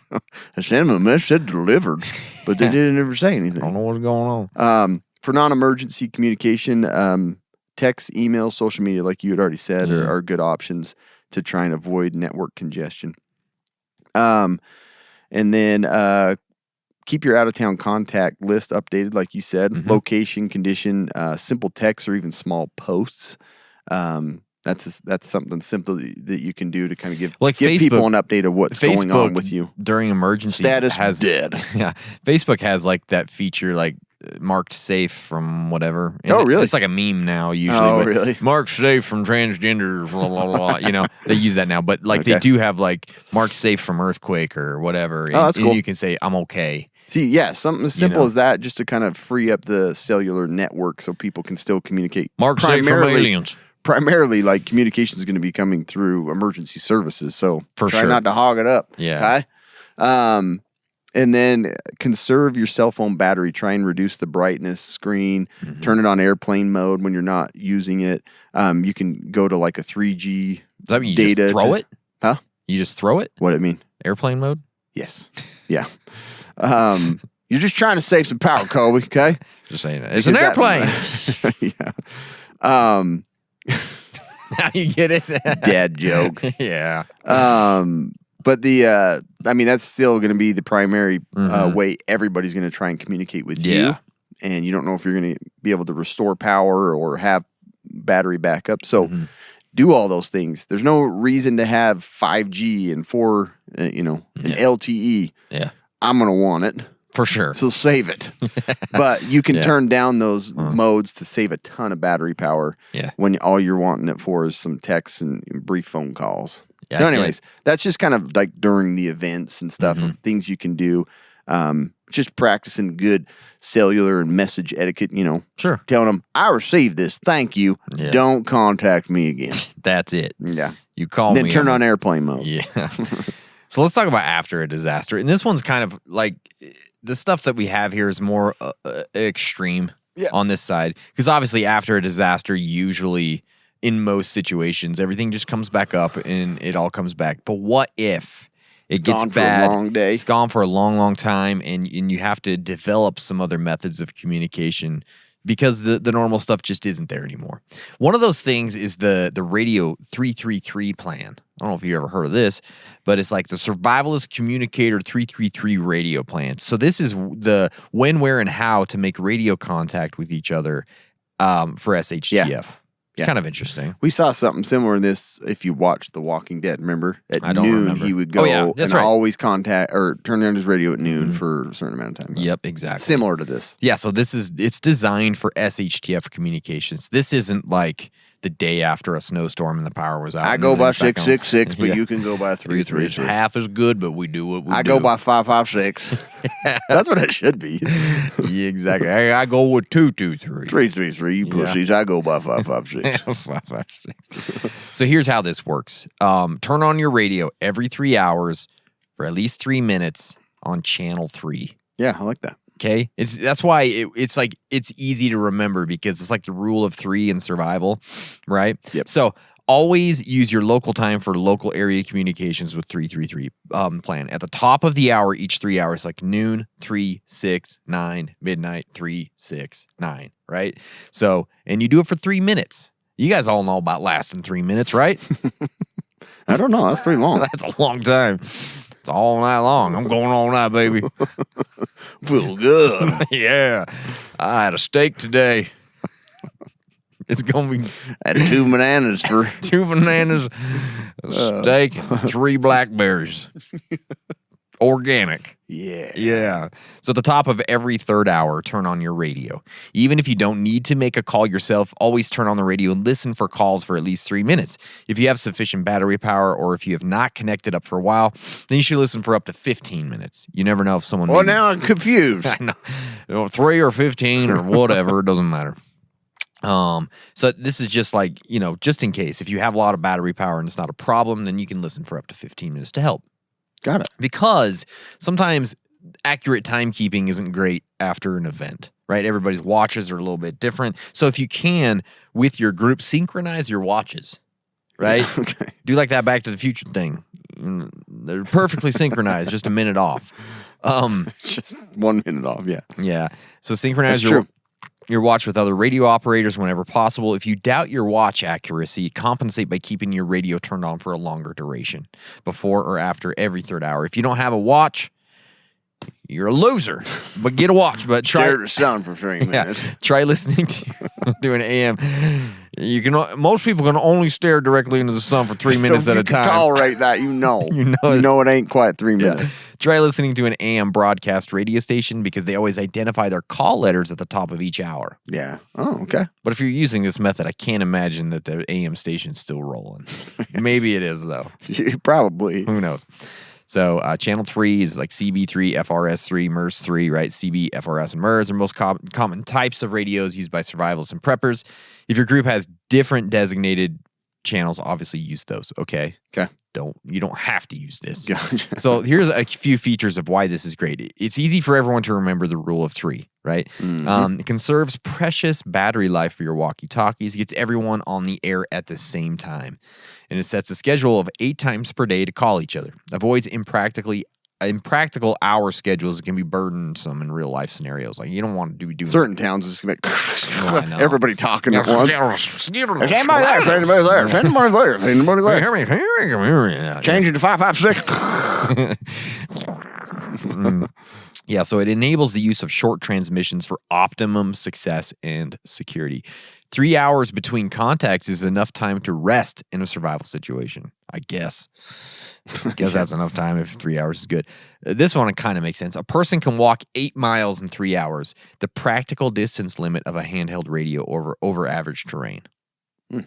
I sent them a message, said delivered, but they didn't ever say I don't anything. know what's going on. For non-emergency communication, text, email, social media, like you had already said, are good options to try and avoid network congestion. And then keep your out-of-town contact list updated, like you said. Location, condition, simple text, or even small posts. That's something simple that you can do to kind of give people Facebook- an update of what's going on with you. during emergencies. Status has dead. Yeah, Facebook has like that feature, like marked safe from whatever. And Oh, really? It's like a meme now. Usually, Oh, but really? Marked safe from transgender. Blah blah blah. You know, they use that now, but like they Okay. do have like marked safe from earthquake or whatever. And, that's and cool. you can say I'm okay. See, yeah, something as simple know. as that, just to kind of free up the cellular network so people can still communicate. Marked safe from aliens. Primarily, like, communication is going to be coming through emergency services, so For try sure. not to hog it up. Yeah. Okay? And then conserve your cell phone battery. Try and reduce the brightness screen. Turn it on airplane mode when you're not using it. You can go to like a 3G Does that mean you data. just throw it? Huh? You just throw it? What do I mean? Airplane mode? Yes. Yeah. You're just trying to save some power, Colby, okay? Just saying that. It's an Because that- airplane. yeah. Now you get it? Dad joke. Yeah. But that's still going to be the primary way everybody's going to try and communicate with you. Yeah. And you don't know if you're going to be able to restore power or have battery backup. So do all those things. There's no reason to have 5G and an LTE. Yeah. I'm going to want it. For sure. So save it. But you can turn down those modes to save a ton of battery power Yeah. when all you're wanting it for is some texts and brief phone calls. Yeah, So I anyways, that's just kind of like during the events and stuff of things you can do. Just practicing good cellular and message etiquette, Sure. telling them, I received this. Thank you. Yeah. Don't contact me again. That's it. Yeah. You call Then me. turn I'm- on airplane mode. Yeah. So let's talk about after a disaster. And this one's kind of like the stuff that we have here is more extreme on this side. Because obviously, after a disaster, usually in most situations, everything just comes back up and it all comes back. But what if it gets gone for a bad? long day. It's gone for a long, long time, and you have to develop some other methods of communication because the normal stuff just isn't there anymore. One of those things is the Radio 333 plan. I don't know if you ever heard of this, but it's like the Survivalist Communicator 333 radio plan. So this is the when, where, and how to make radio contact with each other for SHTF. Yeah. Kind of interesting. We saw something similar to this if you watched The Walking Dead. Remember? At I don't noon, remember. he would go Oh, yeah, that's and right. always contact or turn on his radio at noon for a certain amount of time. Yep, exactly. Similar to this. Yeah, so it's designed for SHTF communications. This isn't like the day after a snowstorm and the power was out. I and go then by it's back on. 666, but Yeah. you can go by It's 333. half as good, but we do what we do. I go by 556. That's what it should be. Yeah, exactly. I go with 223. 333, you pussies. I go by 556. 556. So here's how this works. Turn on your radio every 3 hours for at least 3 minutes on channel 3. Yeah, I like that. Okay, that's why it's like it's easy to remember because it's like the rule of 3 in survival, right? Yep. So Always use your local time for local area communications with 333 plan. At the top of the hour, each 3 hours, like noon, 3, 6, 9, midnight, 3, 6, 9, right? So, and you do it for 3 minutes. You guys all know about lasting 3 minutes, right? I don't know. That's pretty long. That's a long time. It's all night long. I'm going all night, baby. Feel good. Yeah. I had a steak today. It's going to be Had 2 bananas for 2 bananas, a steak, and 3 blackberries. Organic. yeah. Yeah. So at the top of every third hour, turn on your radio. Even if you don't need to make a call yourself, always turn on the radio and listen for calls for at least 3 minutes. If you have sufficient battery power or if you have not connected up for a while, then you should listen for up to 15 minutes. You never know if someone... Well, now I'm confused. I know. You know, 3 or 15 or whatever, it doesn't matter. So this is just like, just in case. If you have a lot of battery power and it's not a problem, then you can listen for up to 15 minutes to help. Got it. Because sometimes accurate timekeeping isn't great after an event, right? Everybody's watches are a little bit different. So if you can, with your group, synchronize your watches, right? Okay. Do like that Back to the Future thing. They're perfectly synchronized, just a minute off. Just 1 minute off. Yeah. Yeah. So synchronize That's true. your watch with other radio operators whenever possible. If you doubt your watch accuracy, compensate by keeping your radio turned on for a longer duration, before or after every third hour. If you don't have a watch, you're a loser. But get a watch. But try Stare at the sun for 3 minutes. yeah, try listening to an AM. Most people can only stare directly into the sun for 3 minutes So at if a you can time. tolerate that, you know. You know it ain't quite 3 minutes. Try listening to an AM broadcast radio station because they always identify their call letters at the top of each hour. Yeah. Oh, okay. But if you're using this method, I can't imagine that the AM station's still rolling. Maybe it is, though. Probably. Who knows? So channel 3 is like CB3, FRS3, MERS3, right? CB, FRS, and MERS are most common types of radios used by survivalists and preppers. If your group has different designated channels, obviously use those, okay? Okay. You don't have to use this. Gotcha. So here's a few features of why this is great. It's easy for everyone to remember the rule of 3, right? It conserves precious battery life for your walkie-talkies, gets everyone on the air at the same time, and it sets a schedule of 8 times per day to call each other. Avoids impractical hour schedules that can be burdensome in real life scenarios. Like you don't want to be doing Certain towns is going I to know. everybody talking at once. Is Is anybody there? Is anybody there? Is anybody there? Is anybody there? Change it to 556. Yeah, so it enables the use of short transmissions for optimum success and security. 3 hours between contacts is enough time to rest in a survival situation, I guess. I guess that's enough time if 3 hours is good. This one kind of makes sense. A person can walk 8 miles in 3 hours, the practical distance limit of a handheld radio over average terrain.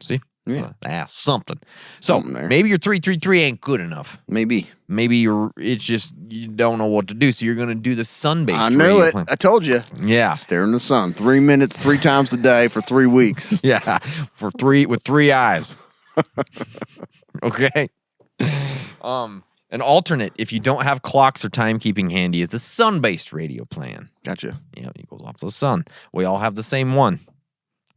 See? Yeah. Something. So Something there. maybe your 333 ain't good enough. Maybe. Maybe it's just you don't know what to do, so you're going to do the sun-based I knew radio it. plan. I told you. Yeah. Stare in the sun. 3 minutes, 3 times a day for 3 weeks. Yeah, with 3 eyes. Okay. An alternate, if you don't have clocks or timekeeping handy, is the sun-based radio plan. Gotcha. Yeah, it goes off the sun. We all have the same one.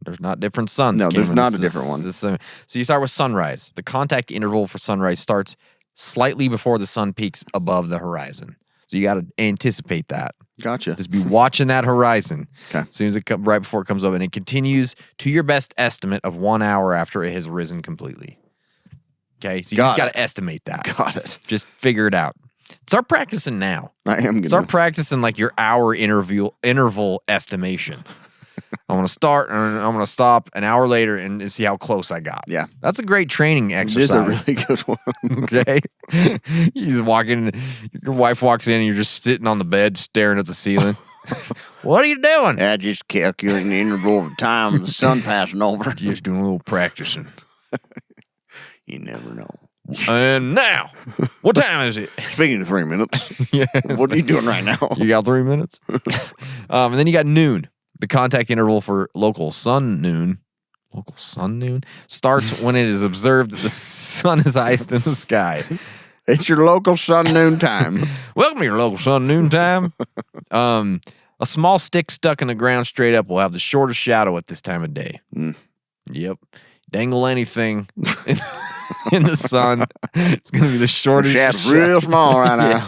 There's not different suns. No, there's Cameron. not a This different is- one. this is- So you start with sunrise. The contact interval for sunrise starts slightly before the sun peaks above the horizon. So you got to anticipate that. Gotcha. Just be watching that horizon. Okay. As soon as right before it comes up, and it continues to your best estimate of 1 hour after it has risen completely. Okay, so you just Got got to estimate that. Got it. Just figure it out. Start practicing now. I am going Start to. practicing like your hour interval estimation. I'm going to start and I'm going to stop an hour later and see how close I got. Yeah. That's a great training It is a exercise. really good one. Okay. You just walk in, your wife walks in and you're just sitting on the bed staring at the ceiling. What are you doing? I just calculating the interval of time of the sun passing over. Just doing a little practicing. You never know. And now, what time is it? Speaking of 3 minutes, Yes. what are you doing right now? You got 3 minutes? And then you got noon. The contact interval for local sun noon starts when it is observed that the sun is highest in the sky. It's your local sun noon time. Welcome to your local sun noon time. A small stick stuck in the ground straight up will have the shortest shadow at this time of day. Yep. dangle anything in the sun, it's going to be the shortest Shaft's shot. real small right now. Yeah.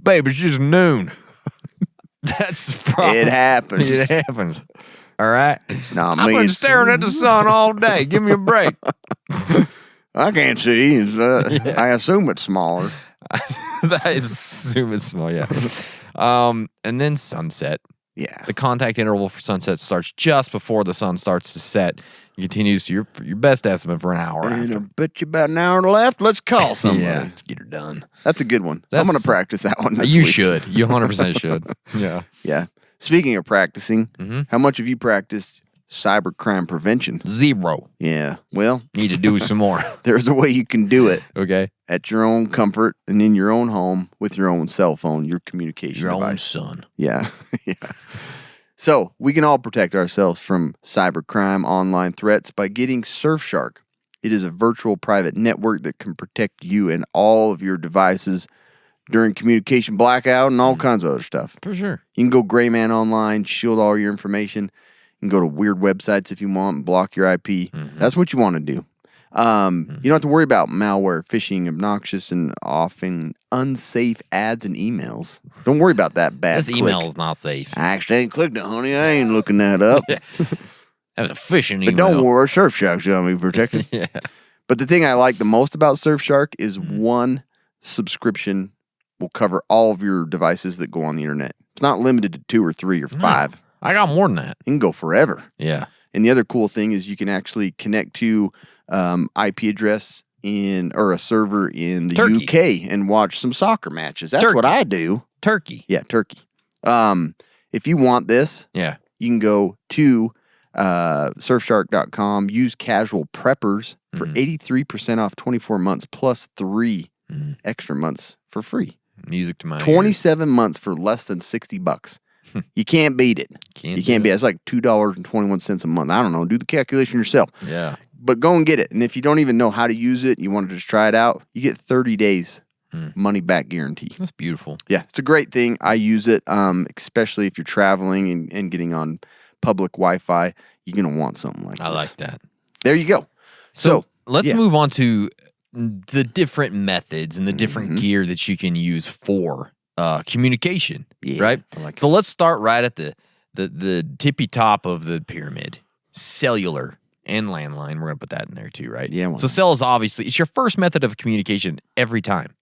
Babe, it's just noon. That's the problem. It happens. It happens. All right? It's not I've me. been It's- staring at the sun all day. Give me a break. I can't see. I assume it's smaller. I assume it's small, yeah. And then sunset. Yeah. The contact interval for sunset starts just before the sun starts to set. It continues to your best estimate for an hour And I after. bet you about an hour left. Let's call somebody. Yeah, let's get her done. That's a good one. I'm That's- going to practice that one this You week. should. You 100% should. Yeah. Yeah. Speaking of practicing, how much have you practiced cybercrime prevention? 0. Yeah. Well, Need to do some more. there's a way you can do it Okay. at your own comfort and in your own home with your own cell phone, your communication Your own device. son. Yeah. Yeah. So we can all protect ourselves from cybercrime online threats by getting Surfshark. It is a virtual private network that can protect you and all of your devices during communication blackout and all kinds of other stuff. For sure. You can go gray man online, shield all your information. You can go to weird websites if you want and block your IP. That's what you want to do. You don't have to worry about malware, phishing, obnoxious, and often unsafe ads and emails. Don't worry about that bad This click. email is not safe. I actually ain't clicked it, honey. I ain't looking that up. That was a phishing But email. don't worry, Surfshark's got me protected. Yeah. But the thing I like the most about Surfshark is one subscription will cover all of your devices that go on the internet. It's not limited to 2 or 3 or 5. I got more than that. It can go forever. Yeah. And the other cool thing is you can actually connect to IP address or a server in the Turkey. UK and watch some soccer matches. That's what Turkey. I do. Turkey. Yeah, Turkey. If you want this, Yeah. you can go to surfshark.com, use casual preppers for 83% off 24 months plus 3 extra months for free. Music to my ears. 27 months for less than $60. You can't beat it. Can't You can't do beat it. It's like $2.21 a month. I don't know. Do the calculation yourself. Yeah. But go and get it. And if you don't even know how to use it, you want to just try it out, you get 30 days money back guarantee. That's beautiful. Yeah, it's a great thing. I use it, especially if you're traveling and getting on public Wi-Fi. You're going to want something like I this. like that. There you go. So let's yeah. move on to the different methods and the different gear that you can use for communication. Yeah, right. I like So let's start right at the tippy top of the pyramid: cellular and landline. We're gonna put that in there too, right? Yeah, well- So cell is obviously it's your first method of communication every time.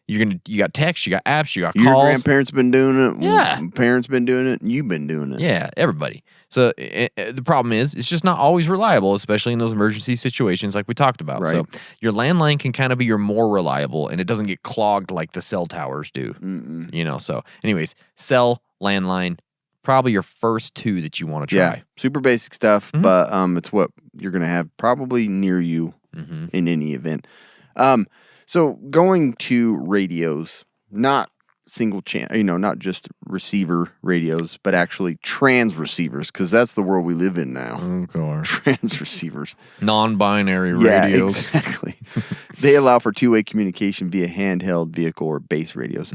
You got text, you got apps, you got Your calls. grandparents been doing it. Yeah. Parents been doing it. And you've been doing it. Yeah, everybody. So the problem is it's just not always reliable, especially in those emergency situations like we talked about. So Right. your landline can kind of be your more reliable, and it doesn't get clogged like the cell towers do. You know. So, anyways, cell, landline, probably your first 2 that you want to try. Yeah, super basic stuff, but it's what you're going to have probably near you in any event. So going to radios, not single channel, not just receiver radios, but actually trans receivers, because that's the world we live in now. Of course. Trans receivers. Non-binary Yeah, radios. exactly. They allow for two-way communication via handheld vehicle or base radios.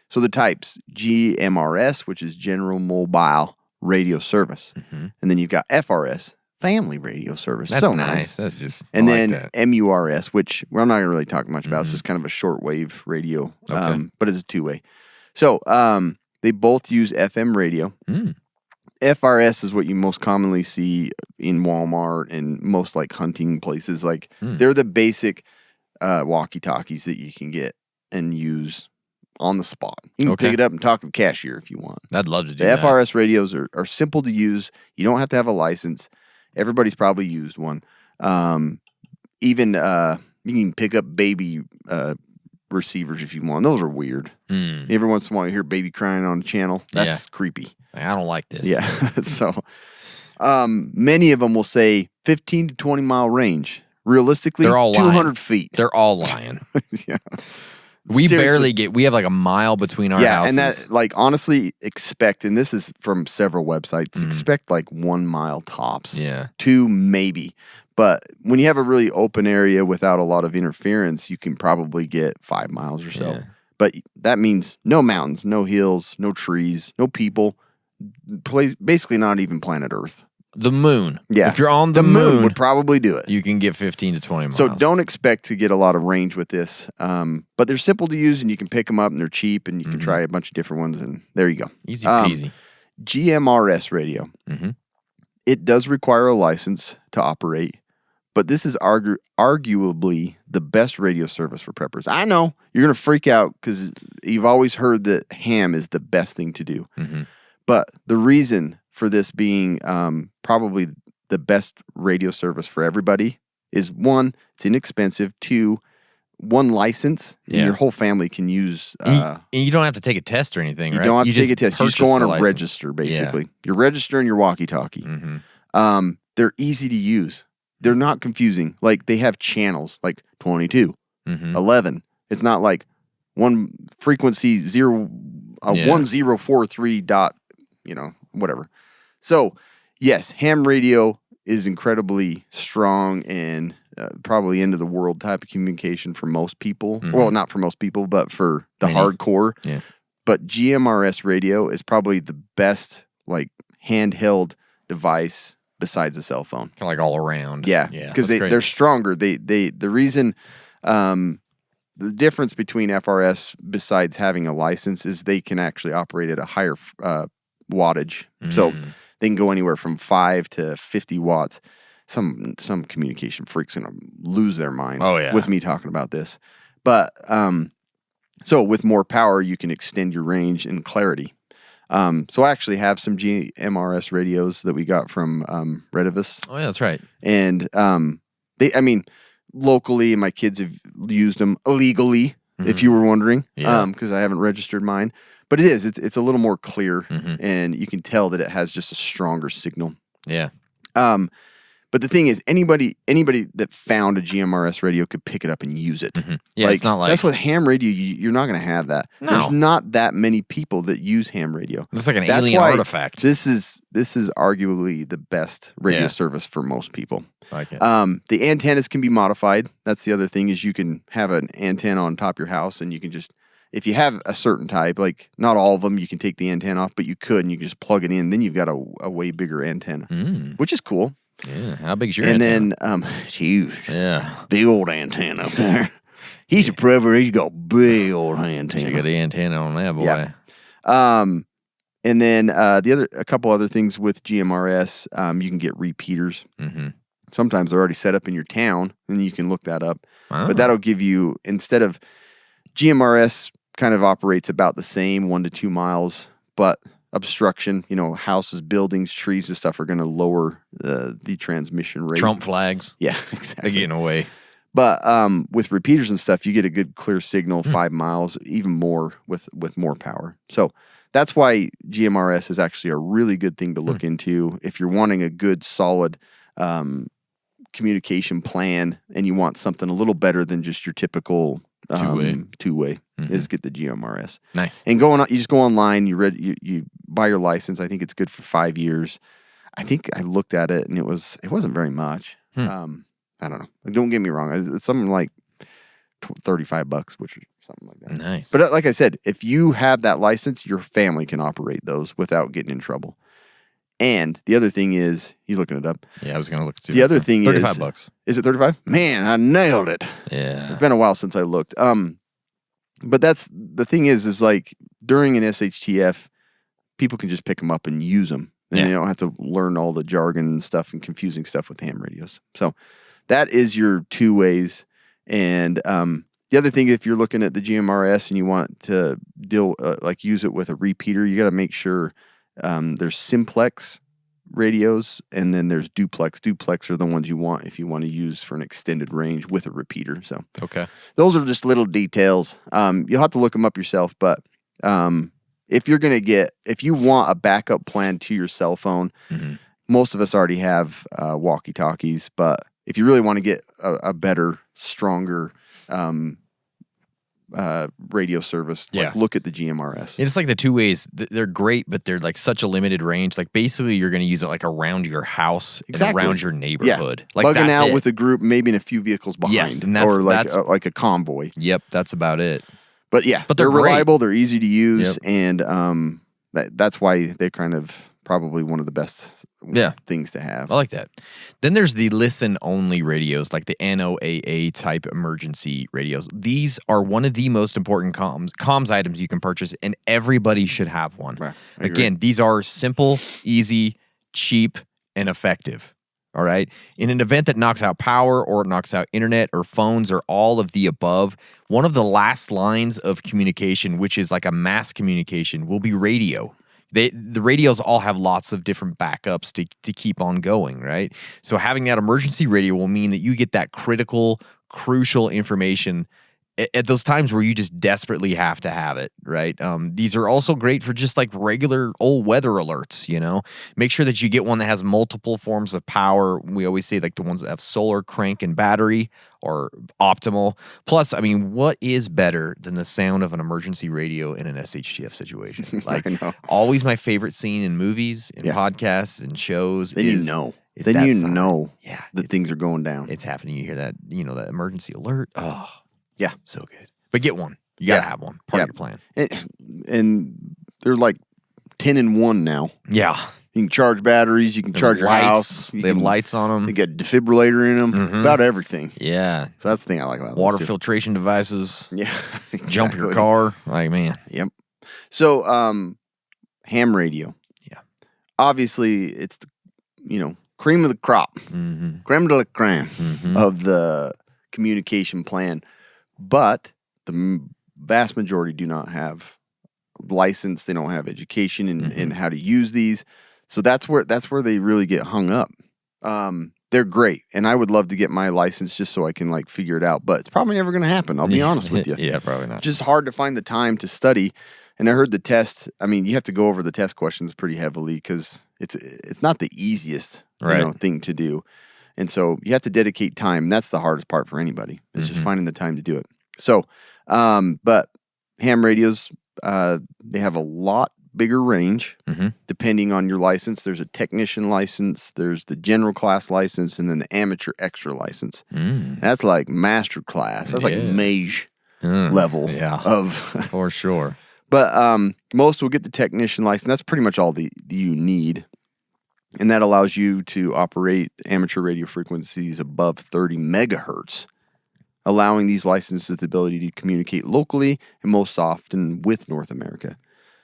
So the types, GMRS, which is General Mobile Radio Service. And then you've got FRS, Family Radio Service. That's so nice. That's just And I then like that. MURS, which I'm not going to really talk much about. It's just kind of a shortwave radio, but it's a two-way. So they both use FM radio. FRS is what you most commonly see in Walmart and most like hunting places. Like they're the basic walkie-talkies that you can get and use on the spot. You can Okay. pick it up and talk to the cashier if you want. I'd love to do The that. FRS radios are simple to use. You don't have to have a license. Everybody's probably used one. Even you can pick up baby receivers if you want. Those are weird. Every once in a while you hear baby crying on the channel. That's creepy. I don't like this. Yeah. So many of them will say 15 to 20 mile range. Realistically, They're all 200 lying. feet. They're all lying. Yeah. We Seriously. we have like a mile between our Yeah, houses. and that, like, honestly, expect, and this is from several websites, expect like 1 mile tops. Yeah. 2 maybe. But when you have a really open area without a lot of interference, you can probably get 5 miles or so. Yeah. But that means no mountains, no hills, no trees, no people. Basically not even planet Earth. The moon. Yeah. If you're on the moon would probably do it. you can get 15 to 20 miles. So don't expect to get a lot of range with this. But they're simple to use, and you can pick them up, and they're cheap, and you can try a bunch of different ones, and there you go. Easy peasy. GMRS radio. It does require a license to operate, but this is arguably the best radio service for preppers. I know you're going to freak out because you've always heard that ham is the best thing to do. But the reason for this being probably the best radio service for everybody is, one, it's inexpensive. Two, one license, and your whole family can use. And you don't have to take a test or anything, You right? don't have to take a test. You just go on purchase the and license. register, basically. You're registering your walkie-talkie. They're easy to use. They're not confusing. Like, they have channels, like 22, 11. It's not like one frequency 1043 dot, whatever. So, yes, ham radio is incredibly strong and probably end of the world type of communication for most people. Well, not for most people, but for the hardcore. Yeah. But GMRS radio is probably the best like handheld device besides a cell phone. Kind of like all around. Yeah, because they're stronger. The reason the difference between FRS besides having a license is they can actually operate at a higher wattage. So they can go anywhere from 5 to 50 watts. Some communication freaks gonna lose their mind with me talking about this. But so with more power, you can extend your range and clarity. So I actually have some GMRS radios that we got from Redivus. Oh yeah, that's right. And locally, my kids have used them illegally, if you were wondering, because I haven't registered mine. But it's a little more clear, and you can tell that it has just a stronger signal. Yeah. But the thing is, anybody that found a GMRS radio could pick it up and use it. Yeah, it's not like that's with ham radio. You're not going to have that. No. There's not that many people that use ham radio. It's like an That's alien why artifact. This is arguably the best radio service for most people. Like it. The antennas can be modified. That's the other thing is you can have an antenna on top of your house, and you can just, if you have a certain type, like not all of them, you can take the antenna off, but you could, and you can just plug it in. Then you've got a way bigger antenna, which is cool. Yeah. How big's your And antenna? then it's huge. Yeah. Big old antenna up there. He's a prepper. He's got big old antenna. You got the antenna on that, boy. Yeah. And then a couple other things with GMRS, you can get repeaters. Sometimes they're already set up in your town, and you can look that up. But that'll give you, instead of GMRS kind of operates about the same 1 to 2 miles, but obstruction, houses, buildings, trees and stuff are going to lower the transmission rate. Trump flags. Yeah, exactly. They're getting away. But with repeaters and stuff, you get a good clear signal, 5 miles, even more with more power. So that's why GMRS is actually a really good thing to look into if you're wanting a good, solid communication plan and you want something a little better than just your typical two-way. Is get the GMRS. Nice. And you just go online, you buy your license. I think it's good for 5 years. I think I looked at it and it wasn't very much. I don't know. Don't get me wrong. It's something like $35, which is something like that. Nice. But like I said, if you have that license, your family can operate those without getting in trouble. And the other thing is, he's looking it up. Yeah, I was going to look at the other thing is $35. Is it 35? Man, I nailed it. Yeah. It's been a while since I looked. But that's the thing is like during an SHTF, people can just pick them up and use them. And they don't have to learn all the jargon and stuff and confusing stuff with ham radios. So that is your 2 ways. And the other thing, if you're looking at the GMRS and you want to use it with a repeater, you got to make sure there's simplex radios and then there's duplex. Duplex are the ones you want if you want to use for an extended range with a repeater. So okay, those are just little details. You'll have to look them up yourself, but if you want a backup plan to your cell phone, most of us already have walkie-talkies, but if you really want to get a better, stronger radio service, look at the GMRS. It's like the 2 ways. They're great, but they're like such a limited range. Like basically, you're going to use it like around your house and around your neighborhood. Like bugging that's out it. with a group, maybe in a few vehicles behind, Yes, and or that's like a convoy. Yep, that's about it. But yeah, But they're they're great. reliable. They're easy to use, and that's why they kind of probably one of the best things to have. I like that. Then there's the listen-only radios, like the NOAA type emergency radios. These are one of the most important comms items you can purchase, and everybody should have one. Right. I agree. Again, these are simple, easy, cheap, and effective. All right. In an event that knocks out power or it knocks out internet or phones or all of the above, one of the last lines of communication, which is like a mass communication, will be radio. The radios all have lots of different backups to keep on going, right? So having that emergency radio will mean that you get that critical, crucial information at those times where you just desperately have to have it, right? These are also great for just like regular old weather alerts, you know? Make sure that you get one that has multiple forms of power. We always say like the ones that have solar, crank, and battery or optimal. Plus, I mean, what is better than the sound of an emergency radio in an SHTF situation? Like, always my favorite scene in movies, in podcasts, and shows then is... you know. It's then that you sign. know Yeah, that things are going down. It's happening. You hear that, you know, that emergency alert. Oh, yeah. So good. But get one. You got to have one. Part of your plan. And they're like 10 in 1 now. Yeah. You can charge batteries. You can charge your house. They have lights on them. They got a defibrillator in them. About everything. Yeah. So that's the thing I like about Water those two. filtration devices. Yeah. Jump your car. Like, man. Yep. So, ham radio. Yeah. Obviously, it's the, cream of the crop. Creme de la creme of the communication plan. But the vast majority do not have license. They don't have education in how to use these. So that's where they really get hung up. They're great, and I would love to get my license just so I can like figure it out. But it's probably never going to happen. I'll be honest with you. Yeah, probably not. Just hard to find the time to study. And I heard the test. I mean, you have to go over the test questions pretty heavily because it's not the easiest thing to do. And so you have to dedicate time. And that's the hardest part for anybody. It's just finding the time to do it. So, but ham radios, they have a lot bigger range depending on your license. There's a technician license, there's the general class license, and then the amateur extra license. That's like master class. That's like mage level of for sure. But most will get the technician license. That's pretty much all you need. And that allows you to operate amateur radio frequencies above 30 megahertz, allowing these licenses the ability to communicate locally and most often with North America.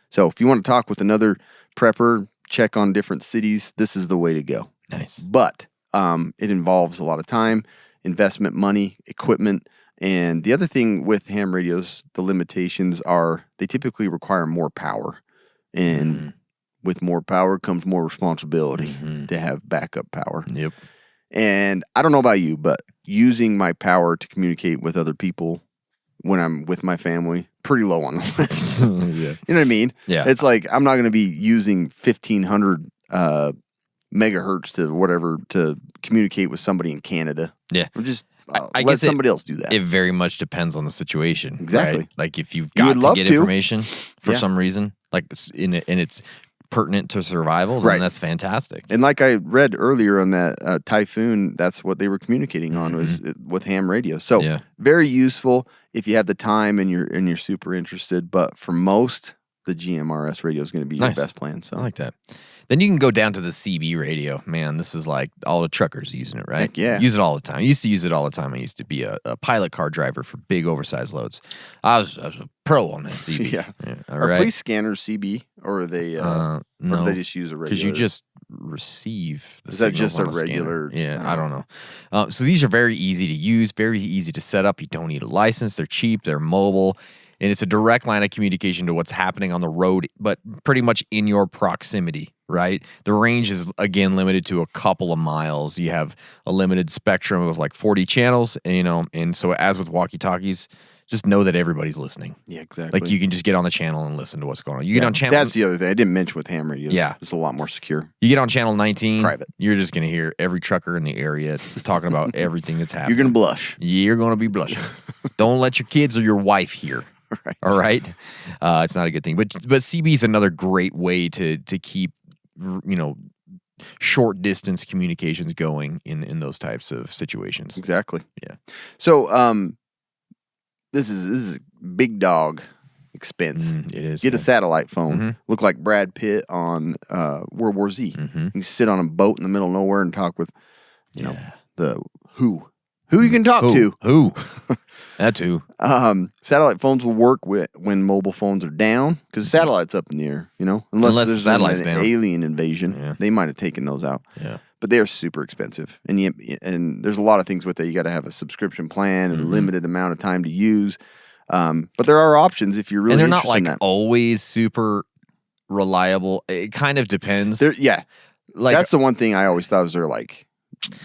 So if you want to talk with another prepper, check on different cities, this is the way to go. Nice. But it involves a lot of time, investment, money, equipment. And the other thing with ham radios, the limitations are they typically require more power. And with more power comes more responsibility to have backup power. Yep. And I don't know about you, but using my power to communicate with other people when I'm with my family, pretty low on the list. Yeah. You know what I mean? Yeah. It's like I'm not going to be using 1,500 megahertz to whatever to communicate with somebody in Canada. Yeah. I'm just I let guess somebody else do that. It very much depends on the situation. Exactly. Right? Like if you've You got would to love get to. information for some reason, like and it's pertinent to survival, then that's fantastic. And like I read earlier on that Typhoon, that's what they were communicating on was with ham radio. So very useful if you have the time and you're super interested. But for most, the GMRS radio is going to be your best plan. So I like that. Then you can go down to the CB radio. Man, this is like all the truckers using it, right? Heck yeah. Use it all the time. I used to use it all the time. I used to be a pilot car driver for big oversized loads. I was a pro on that CB. Yeah. All Are right. police scanners CB or are they no, or do they just use a regular? because you just receive the Is that signals just on a the scanner. regular- Yeah, I don't know. So these are very easy to use, very easy to set up. You don't need a license. They're cheap. They're mobile. And it's a direct line of communication to what's happening on the road, but pretty much in your proximity, right? The range is, again, limited to a couple of miles. You have a limited spectrum of like 40 channels, and so as with walkie-talkies, just know that everybody's listening. Yeah, exactly. Like you can just get on the channel and listen to what's going on. You get on channel. That's the other thing I didn't mention with ham radios. Yeah. It's a lot more secure. You get on channel 19. Private. You're just going to hear every trucker in the area talking about everything that's happening. You're going to blush. You're going to be blushing. Don't let your kids or your wife hear. Right. All right. It's not a good thing. But CB is another great way to keep, short distance communications going in those types of situations. Exactly. Yeah. So this is big dog expense. It is. Get a yeah. satellite phone. Look like Brad Pitt on World War Z. You can sit on a boat in the middle of nowhere and talk with, you know, the who you can talk to. Who? That too. Satellite phones will work when mobile phones are down because the satellite's up in the air, you know, unless the there's satellite's an down. alien invasion. They might have taken those out. Yeah. But they're super expensive, and there's a lot of things with it. You got to have a subscription plan and a limited amount of time to use. But there are options if you're really And they're not interested in like that. always super reliable. It kind of depends. Yeah, Like that's the one thing I always thought was they're like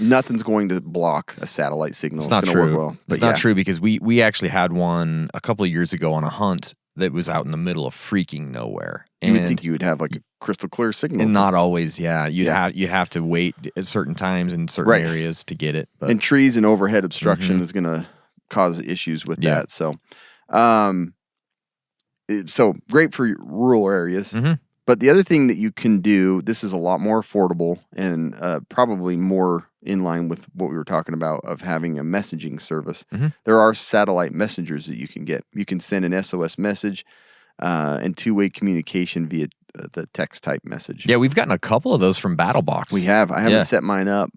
nothing's going to block a satellite signal. it's not going to true. work well. But It's not true because we actually had one a couple of years ago on a hunt that was out in the middle of freaking nowhere. You would And- think you would have like a crystal clear signal. and not always, yeah. Yeah. You have to wait at certain times in certain Right. areas to get it. But And trees and overhead obstruction is going to cause issues with Yeah. that. So, so great for rural areas. But the other thing that you can do, this is a lot more affordable and probably more in line with what we were talking about of having a messaging service. There are satellite messengers that you can get. You can send an SOS message and two-way communication via the text type message. yeah, we've gotten a couple of those from BattleBox. We have. I haven't Yeah. set mine up.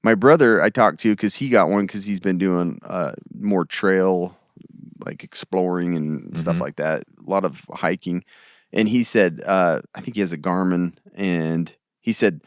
My brother, I talked to because he got one because he's been doing more trail, like exploring and stuff like that. A lot of hiking, and he said, I think he has a Garmin, and he said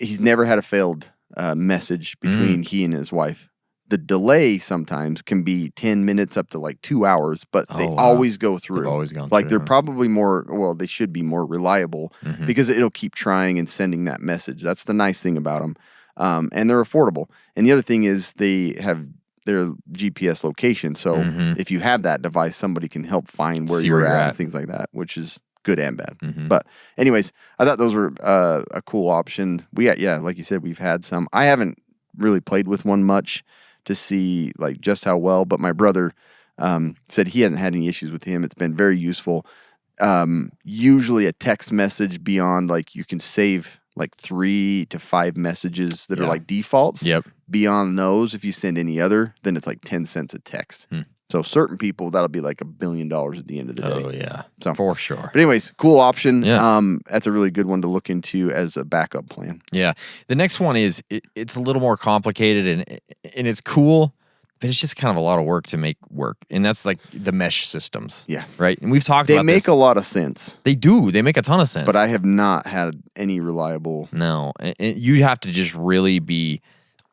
he's never had a failed message between he and his wife. The delay sometimes can be 10 minutes up to like 2 hours, but they wow. always go through. They've always gone like through, they're huh? probably more, well, they should be more reliable because it'll keep trying and sending that message. That's the nice thing about them. And they're affordable. And the other thing is they have their GPS location. So if you have that device, somebody can help find where See you're where you're at at. and things like that, which is good and bad. But anyways, I thought those were a cool option. Like you said, we've had some. I haven't really played with one much to see like just how well, but my brother said he hasn't had any issues with him. It's been very useful. Usually a text message beyond like you can save like 3 to 5 messages that are like defaults. Yep. Beyond those, if you send any other, then it's like 10 cents a text. So certain people, that'll be like $1 billion at the end of the day. Oh yeah, So- for sure. But anyways, cool option. Yeah. That's a really good one to look into as a backup plan. Yeah. The next one is it's a little more complicated and it's cool, but it's just kind of a lot of work to make work. And that's like the mesh systems. Yeah. Right. And we've talked They about make this. a lot of sense, They do. They make a ton of sense. but I have not had any reliable. No, and you have to just really be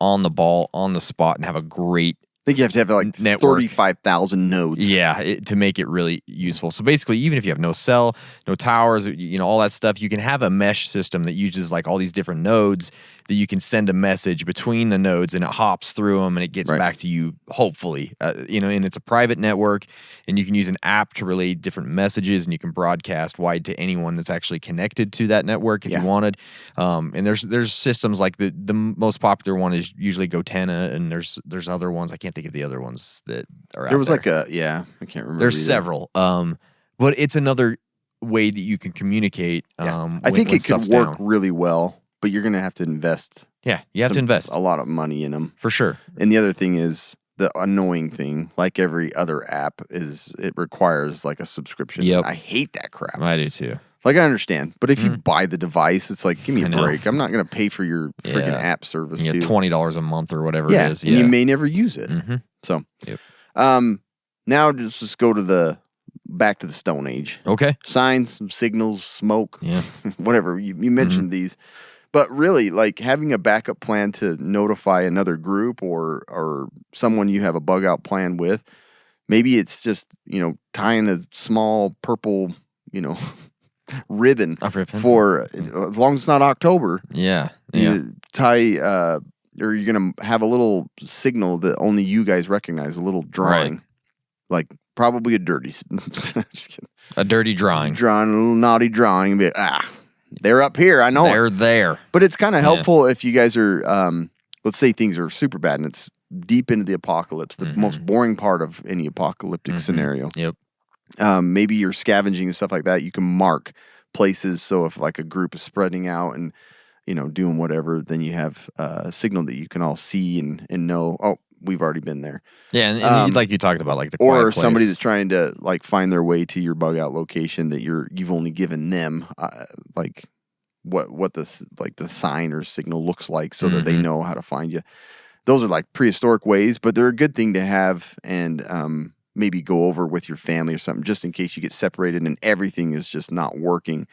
on the ball, on the spot, and have a great I think you have to have like Network. 35,000 nodes. to make it really useful. So basically, even if you have no cell, no towers, all that stuff, you can have a mesh system that uses like all these different nodes that you can send a message between the nodes and it hops through them and it gets Right. back to you, hopefully. And it's a private network and you can use an app to relay different messages and you can broadcast wide to anyone that's actually connected to that network if Yeah. you wanted. And there's systems like the most popular one is usually Gotenna, and there's other ones. I can't think of the other ones that are out There was there. like I can't remember. There's either. several. But it's another way that you can communicate. Yeah. I think when it could stuff's work down. really well, but you're going to have to invest. Yeah, you have to invest a lot of money in them. for sure. And the other thing is the annoying thing, like every other app, is it requires like a subscription. Yep. I hate that crap. I do too. Like I understand, but if you buy the device, it's like give me I a know. break. I'm not going to pay for your freaking Yeah. app service You too. get $20 a month or whatever yeah, it is. and you may never use it. So, Yep. now just go to back to the Stone Age. Okay. Signs, signals, smoke, Yeah. whatever. You mentioned these. But really, like having a backup plan to notify another group or someone you have a bug out plan with, maybe it's just, tying a small purple, ribbon A ribbon. for, as long as it's not October, Yeah. Yeah. you tie, or you're going to have a little signal that only you guys recognize, a little drawing. Right. Like probably a dirty, just kidding. A dirty drawing. Drawing, a little naughty drawing, and be like, they're up here. I know it. They're there. But it's kind of helpful if you guys are, let's say things are super bad and it's deep into the apocalypse, the most boring part of any apocalyptic scenario. Yep. Maybe you're scavenging and stuff like that. You can mark places. So if like a group is spreading out and, doing whatever, then you have a signal that you can all see and know, oh, we've already been there. Yeah, and like you talked about, like the Or quiet place. somebody that's trying to like find their way to your bug out location that you've only given them like what the sign or signal looks like so that they know how to find you. Those are like prehistoric ways, but they're a good thing to have and maybe go over with your family or something just in case you get separated and everything is just not working.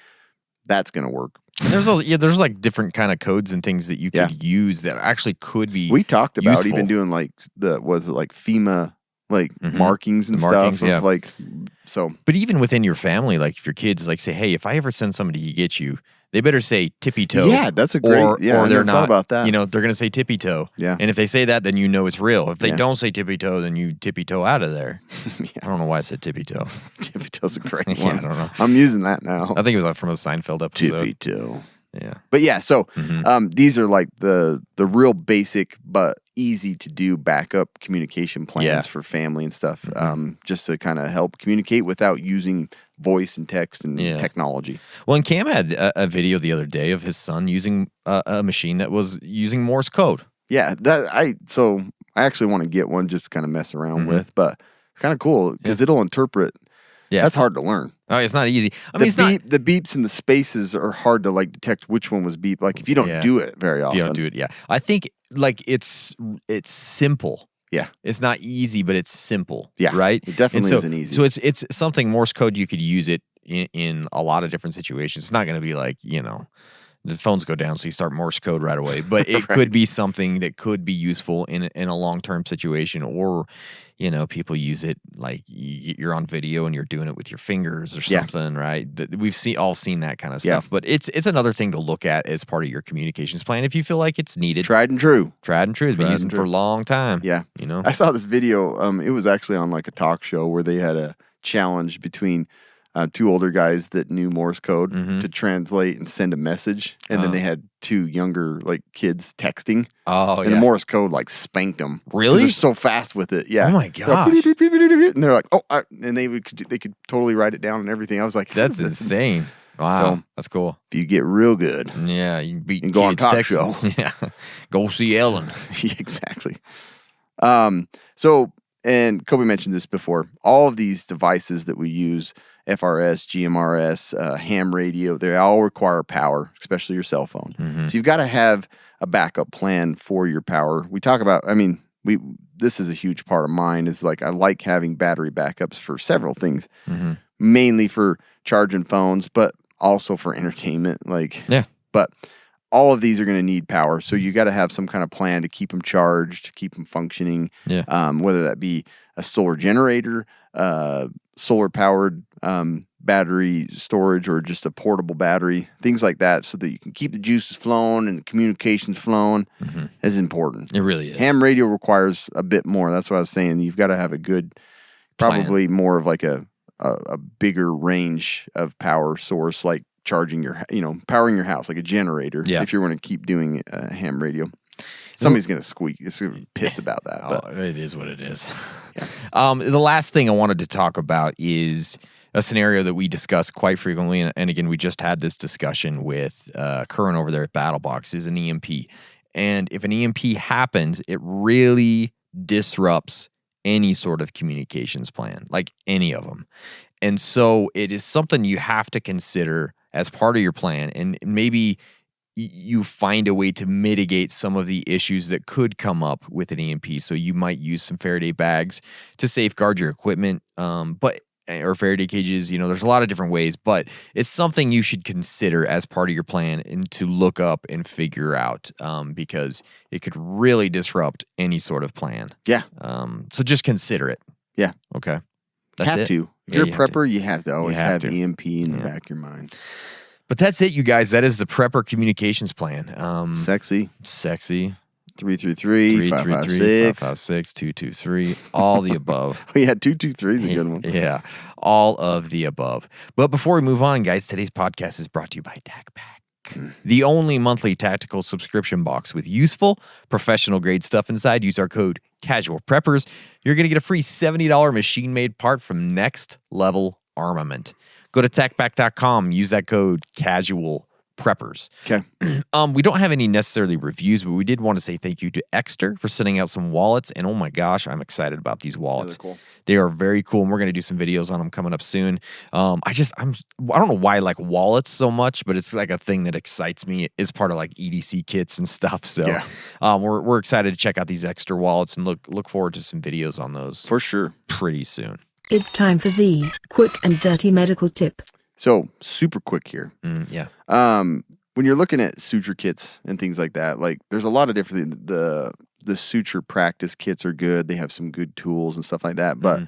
That's going to work. And there's like different kind of codes and things that you could use that actually could be. We talked about useful. even doing like FEMA like markings and markings, stuff of like so. But even within your family, like if your kids like say, hey, if I ever send somebody to get you, they better say tippy toe. Yeah, that's a great. Or I they're never not thought about that. You know, they're gonna say tippy toe. Yeah. And if they say that, then you know it's real. If they Yeah. don't say tippy toe, then you tippy toe out of there. I don't know why I said tippy toe. Tippy toe's a great Yeah, one. I don't know. I'm using that now. I think it was like from a Seinfeld episode. Tippy toe. Yeah. But yeah, so these are like the real basic but easy to do backup communication plans Yeah. for family and stuff, just to kind of help communicate without using voice and text and technology. Well, and Cam had a video the other day of his son using a machine that was using Morse code. Yeah, I actually want to get one just to kind of mess around with, but it's kind of cool because it'll interpret. Yeah. That's hard to learn. Oh, it's not easy. I mean, The beeps and the spaces are hard to like detect which one was beep. Like if you don't do it very often. You don't do it, yeah. I think like it's simple. Yeah. It's not easy, but it's simple. Yeah, Right? it definitely And so, isn't easy. So it's something Morse code, you could use it in a lot of different situations. It's not going to be like, you know, the phones go down, so you start Morse code right away. But it could be something that could be useful in a long-term situation, or, you know, people use it like you're on video and you're doing it with your fingers or something, right? We've all seen that kind of stuff. But it's another thing to look at as part of your communications plan if you feel like it's needed. Tried and true. Tried and true. It's been using for a long time. Yeah. You know? I saw this video. It was actually on like a talk show where they had a challenge between two older guys that knew Morse code to translate and send a message. And then they had two younger like kids texting. Oh, and the Morse code like spanked them. Really? They're so fast with it. Yeah. Oh my They're like, gosh. beep, beep, beep, beep, beep, beep, and they're like, and they could totally write it down and everything. I was like, That's insane. Wow. So- That's cool. if you get real good. Yeah. You can beat And go on kids talk texting. show. Yeah. Go see Ellen. Exactly. So, and Kobe mentioned this before, all of these devices that we use, FRS, GMRS, ham radio, they all require power, especially your cell phone. So you've got to have a backup plan for your power. We talk about, this is a huge part of mine, is like I like having battery backups for several things, mainly for charging phones, but also for entertainment. But all of these are going to need power. So you got to have some kind of plan to keep them charged, to keep them functioning. Yeah. Whether that be a solar generator, solar powered battery storage, or just a portable battery, things like that, so that you can keep the juices flowing and the communications flowing is important. It really is. Ham radio requires a bit more. That's what I was saying. You've got to have a good, probably more of like a bigger range of power source, like charging powering your house, like a generator. Yeah. If you're going to keep doing ham radio, somebody's going to squeak. It's going to be pissed about that. But It is what it is. The last thing I wanted to talk about is a scenario that we discuss quite frequently, and again, we just had this discussion with Curran over there at BattleBox, is an EMP. And if an EMP happens, it really disrupts any sort of communications plan, like any of them. And so it is something you have to consider as part of your plan, and maybe you find a way to mitigate some of the issues that could come up with an EMP. So you might use some Faraday bags to safeguard your equipment, or Faraday cages. There's a lot of different ways, but it's something you should consider as part of your plan and to look up and figure out, because it could really disrupt any sort of plan. yeah, So just consider it. yeah, Okay. you That's have it. to. If Yeah, you're a you have to. prepper, you have to always have have to. EMP in the back of your mind. But that's it, you guys. That is the Prepper Communications Plan. Sexy. Sexy. 333, 556. 556, 223, all the above. Oh, yeah, 223 is a good one. Yeah, all of the above. But before we move on, guys, today's podcast is brought to you by TacPack, the only monthly tactical subscription box with useful, professional-grade stuff inside. Use our code CASUALPREPPERS. You're going to get a free $70 machine-made part from Next Level Armament. Go to TacPack.com. Use that code CASUALPREPPERS. preppers. Okay. We don't have any necessarily reviews, but we did want to say thank you to Exter for sending out some wallets. And oh my gosh, I'm excited about these wallets. Cool. They are very cool, and we're going to do some videos on them coming up soon. I don't know why I like wallets so much, but it's like a thing that excites me as part of like EDC kits and stuff. So we're excited to check out these Exter wallets and look forward to some videos on those For sure. pretty soon. It's time for the quick and dirty medical tip. So super quick here. Yeah. When you're looking at suture kits and things like that, like there's a lot of different, the suture practice kits are good. They have some good tools and stuff like that. But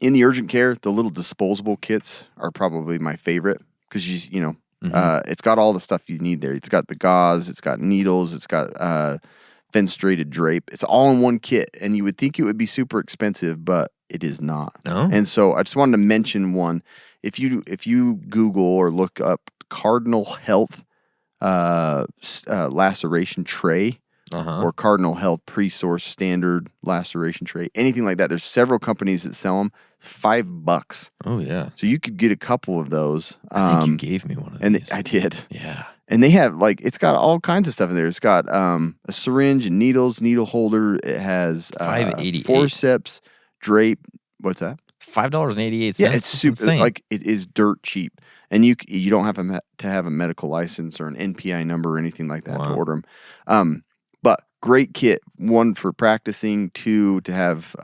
in the urgent care, the little disposable kits are probably my favorite because it's got all the stuff you need there. It's got the gauze, it's got needles, it's got fenestrated drape. It's all in one kit, and you would think it would be super expensive, but it is not. No? And so I just wanted to mention one. If you Google or look up Cardinal Health laceration tray or Cardinal Health pre-source standard laceration tray, anything like that, there's several companies that sell them. $5. Oh, yeah. So you could get a couple of those. I think you gave me one of these. I did. Yeah. And they have it's got all kinds of stuff in there. It's got a syringe and needles, needle holder. It has $5.88. forceps, drape. What's that? $5.88. Yeah, it's super. insane. Like it is dirt cheap, and you don't have to have a medical license or an NPI number or anything like that to order them. But great kit. One for practicing. Two to have.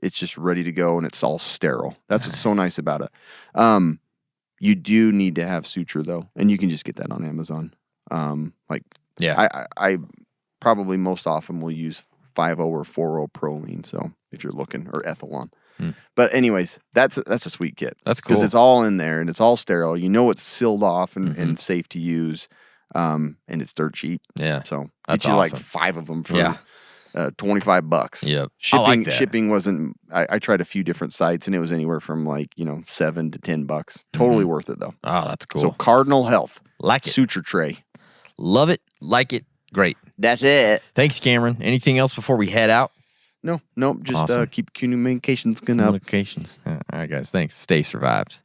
It's just ready to go, and it's all sterile. That's what's so nice about it. You do need to have suture though, and you can just get that on Amazon. I probably most often will use 5.0 or 4.0 Proline. So if you're looking, or Ethelon. But anyways, that's a sweet kit. That's cool because it's all in there and it's all sterile. You know it's sealed off and safe to use, and it's dirt cheap. Yeah, so that's get you awesome. like 5 of them for $25. Yep. Shipping I like that. shipping wasn't. I tried a few different sites and it was anywhere from $7 to $10. Totally worth it though. Oh, that's cool. So Cardinal Health, Like it. suture tray. Love it. Like it. Great. That's it. Thanks, Cameron. Anything else before we head out? No, just Awesome. keep communications going up. Communications. All right, guys. Thanks. Stay survived.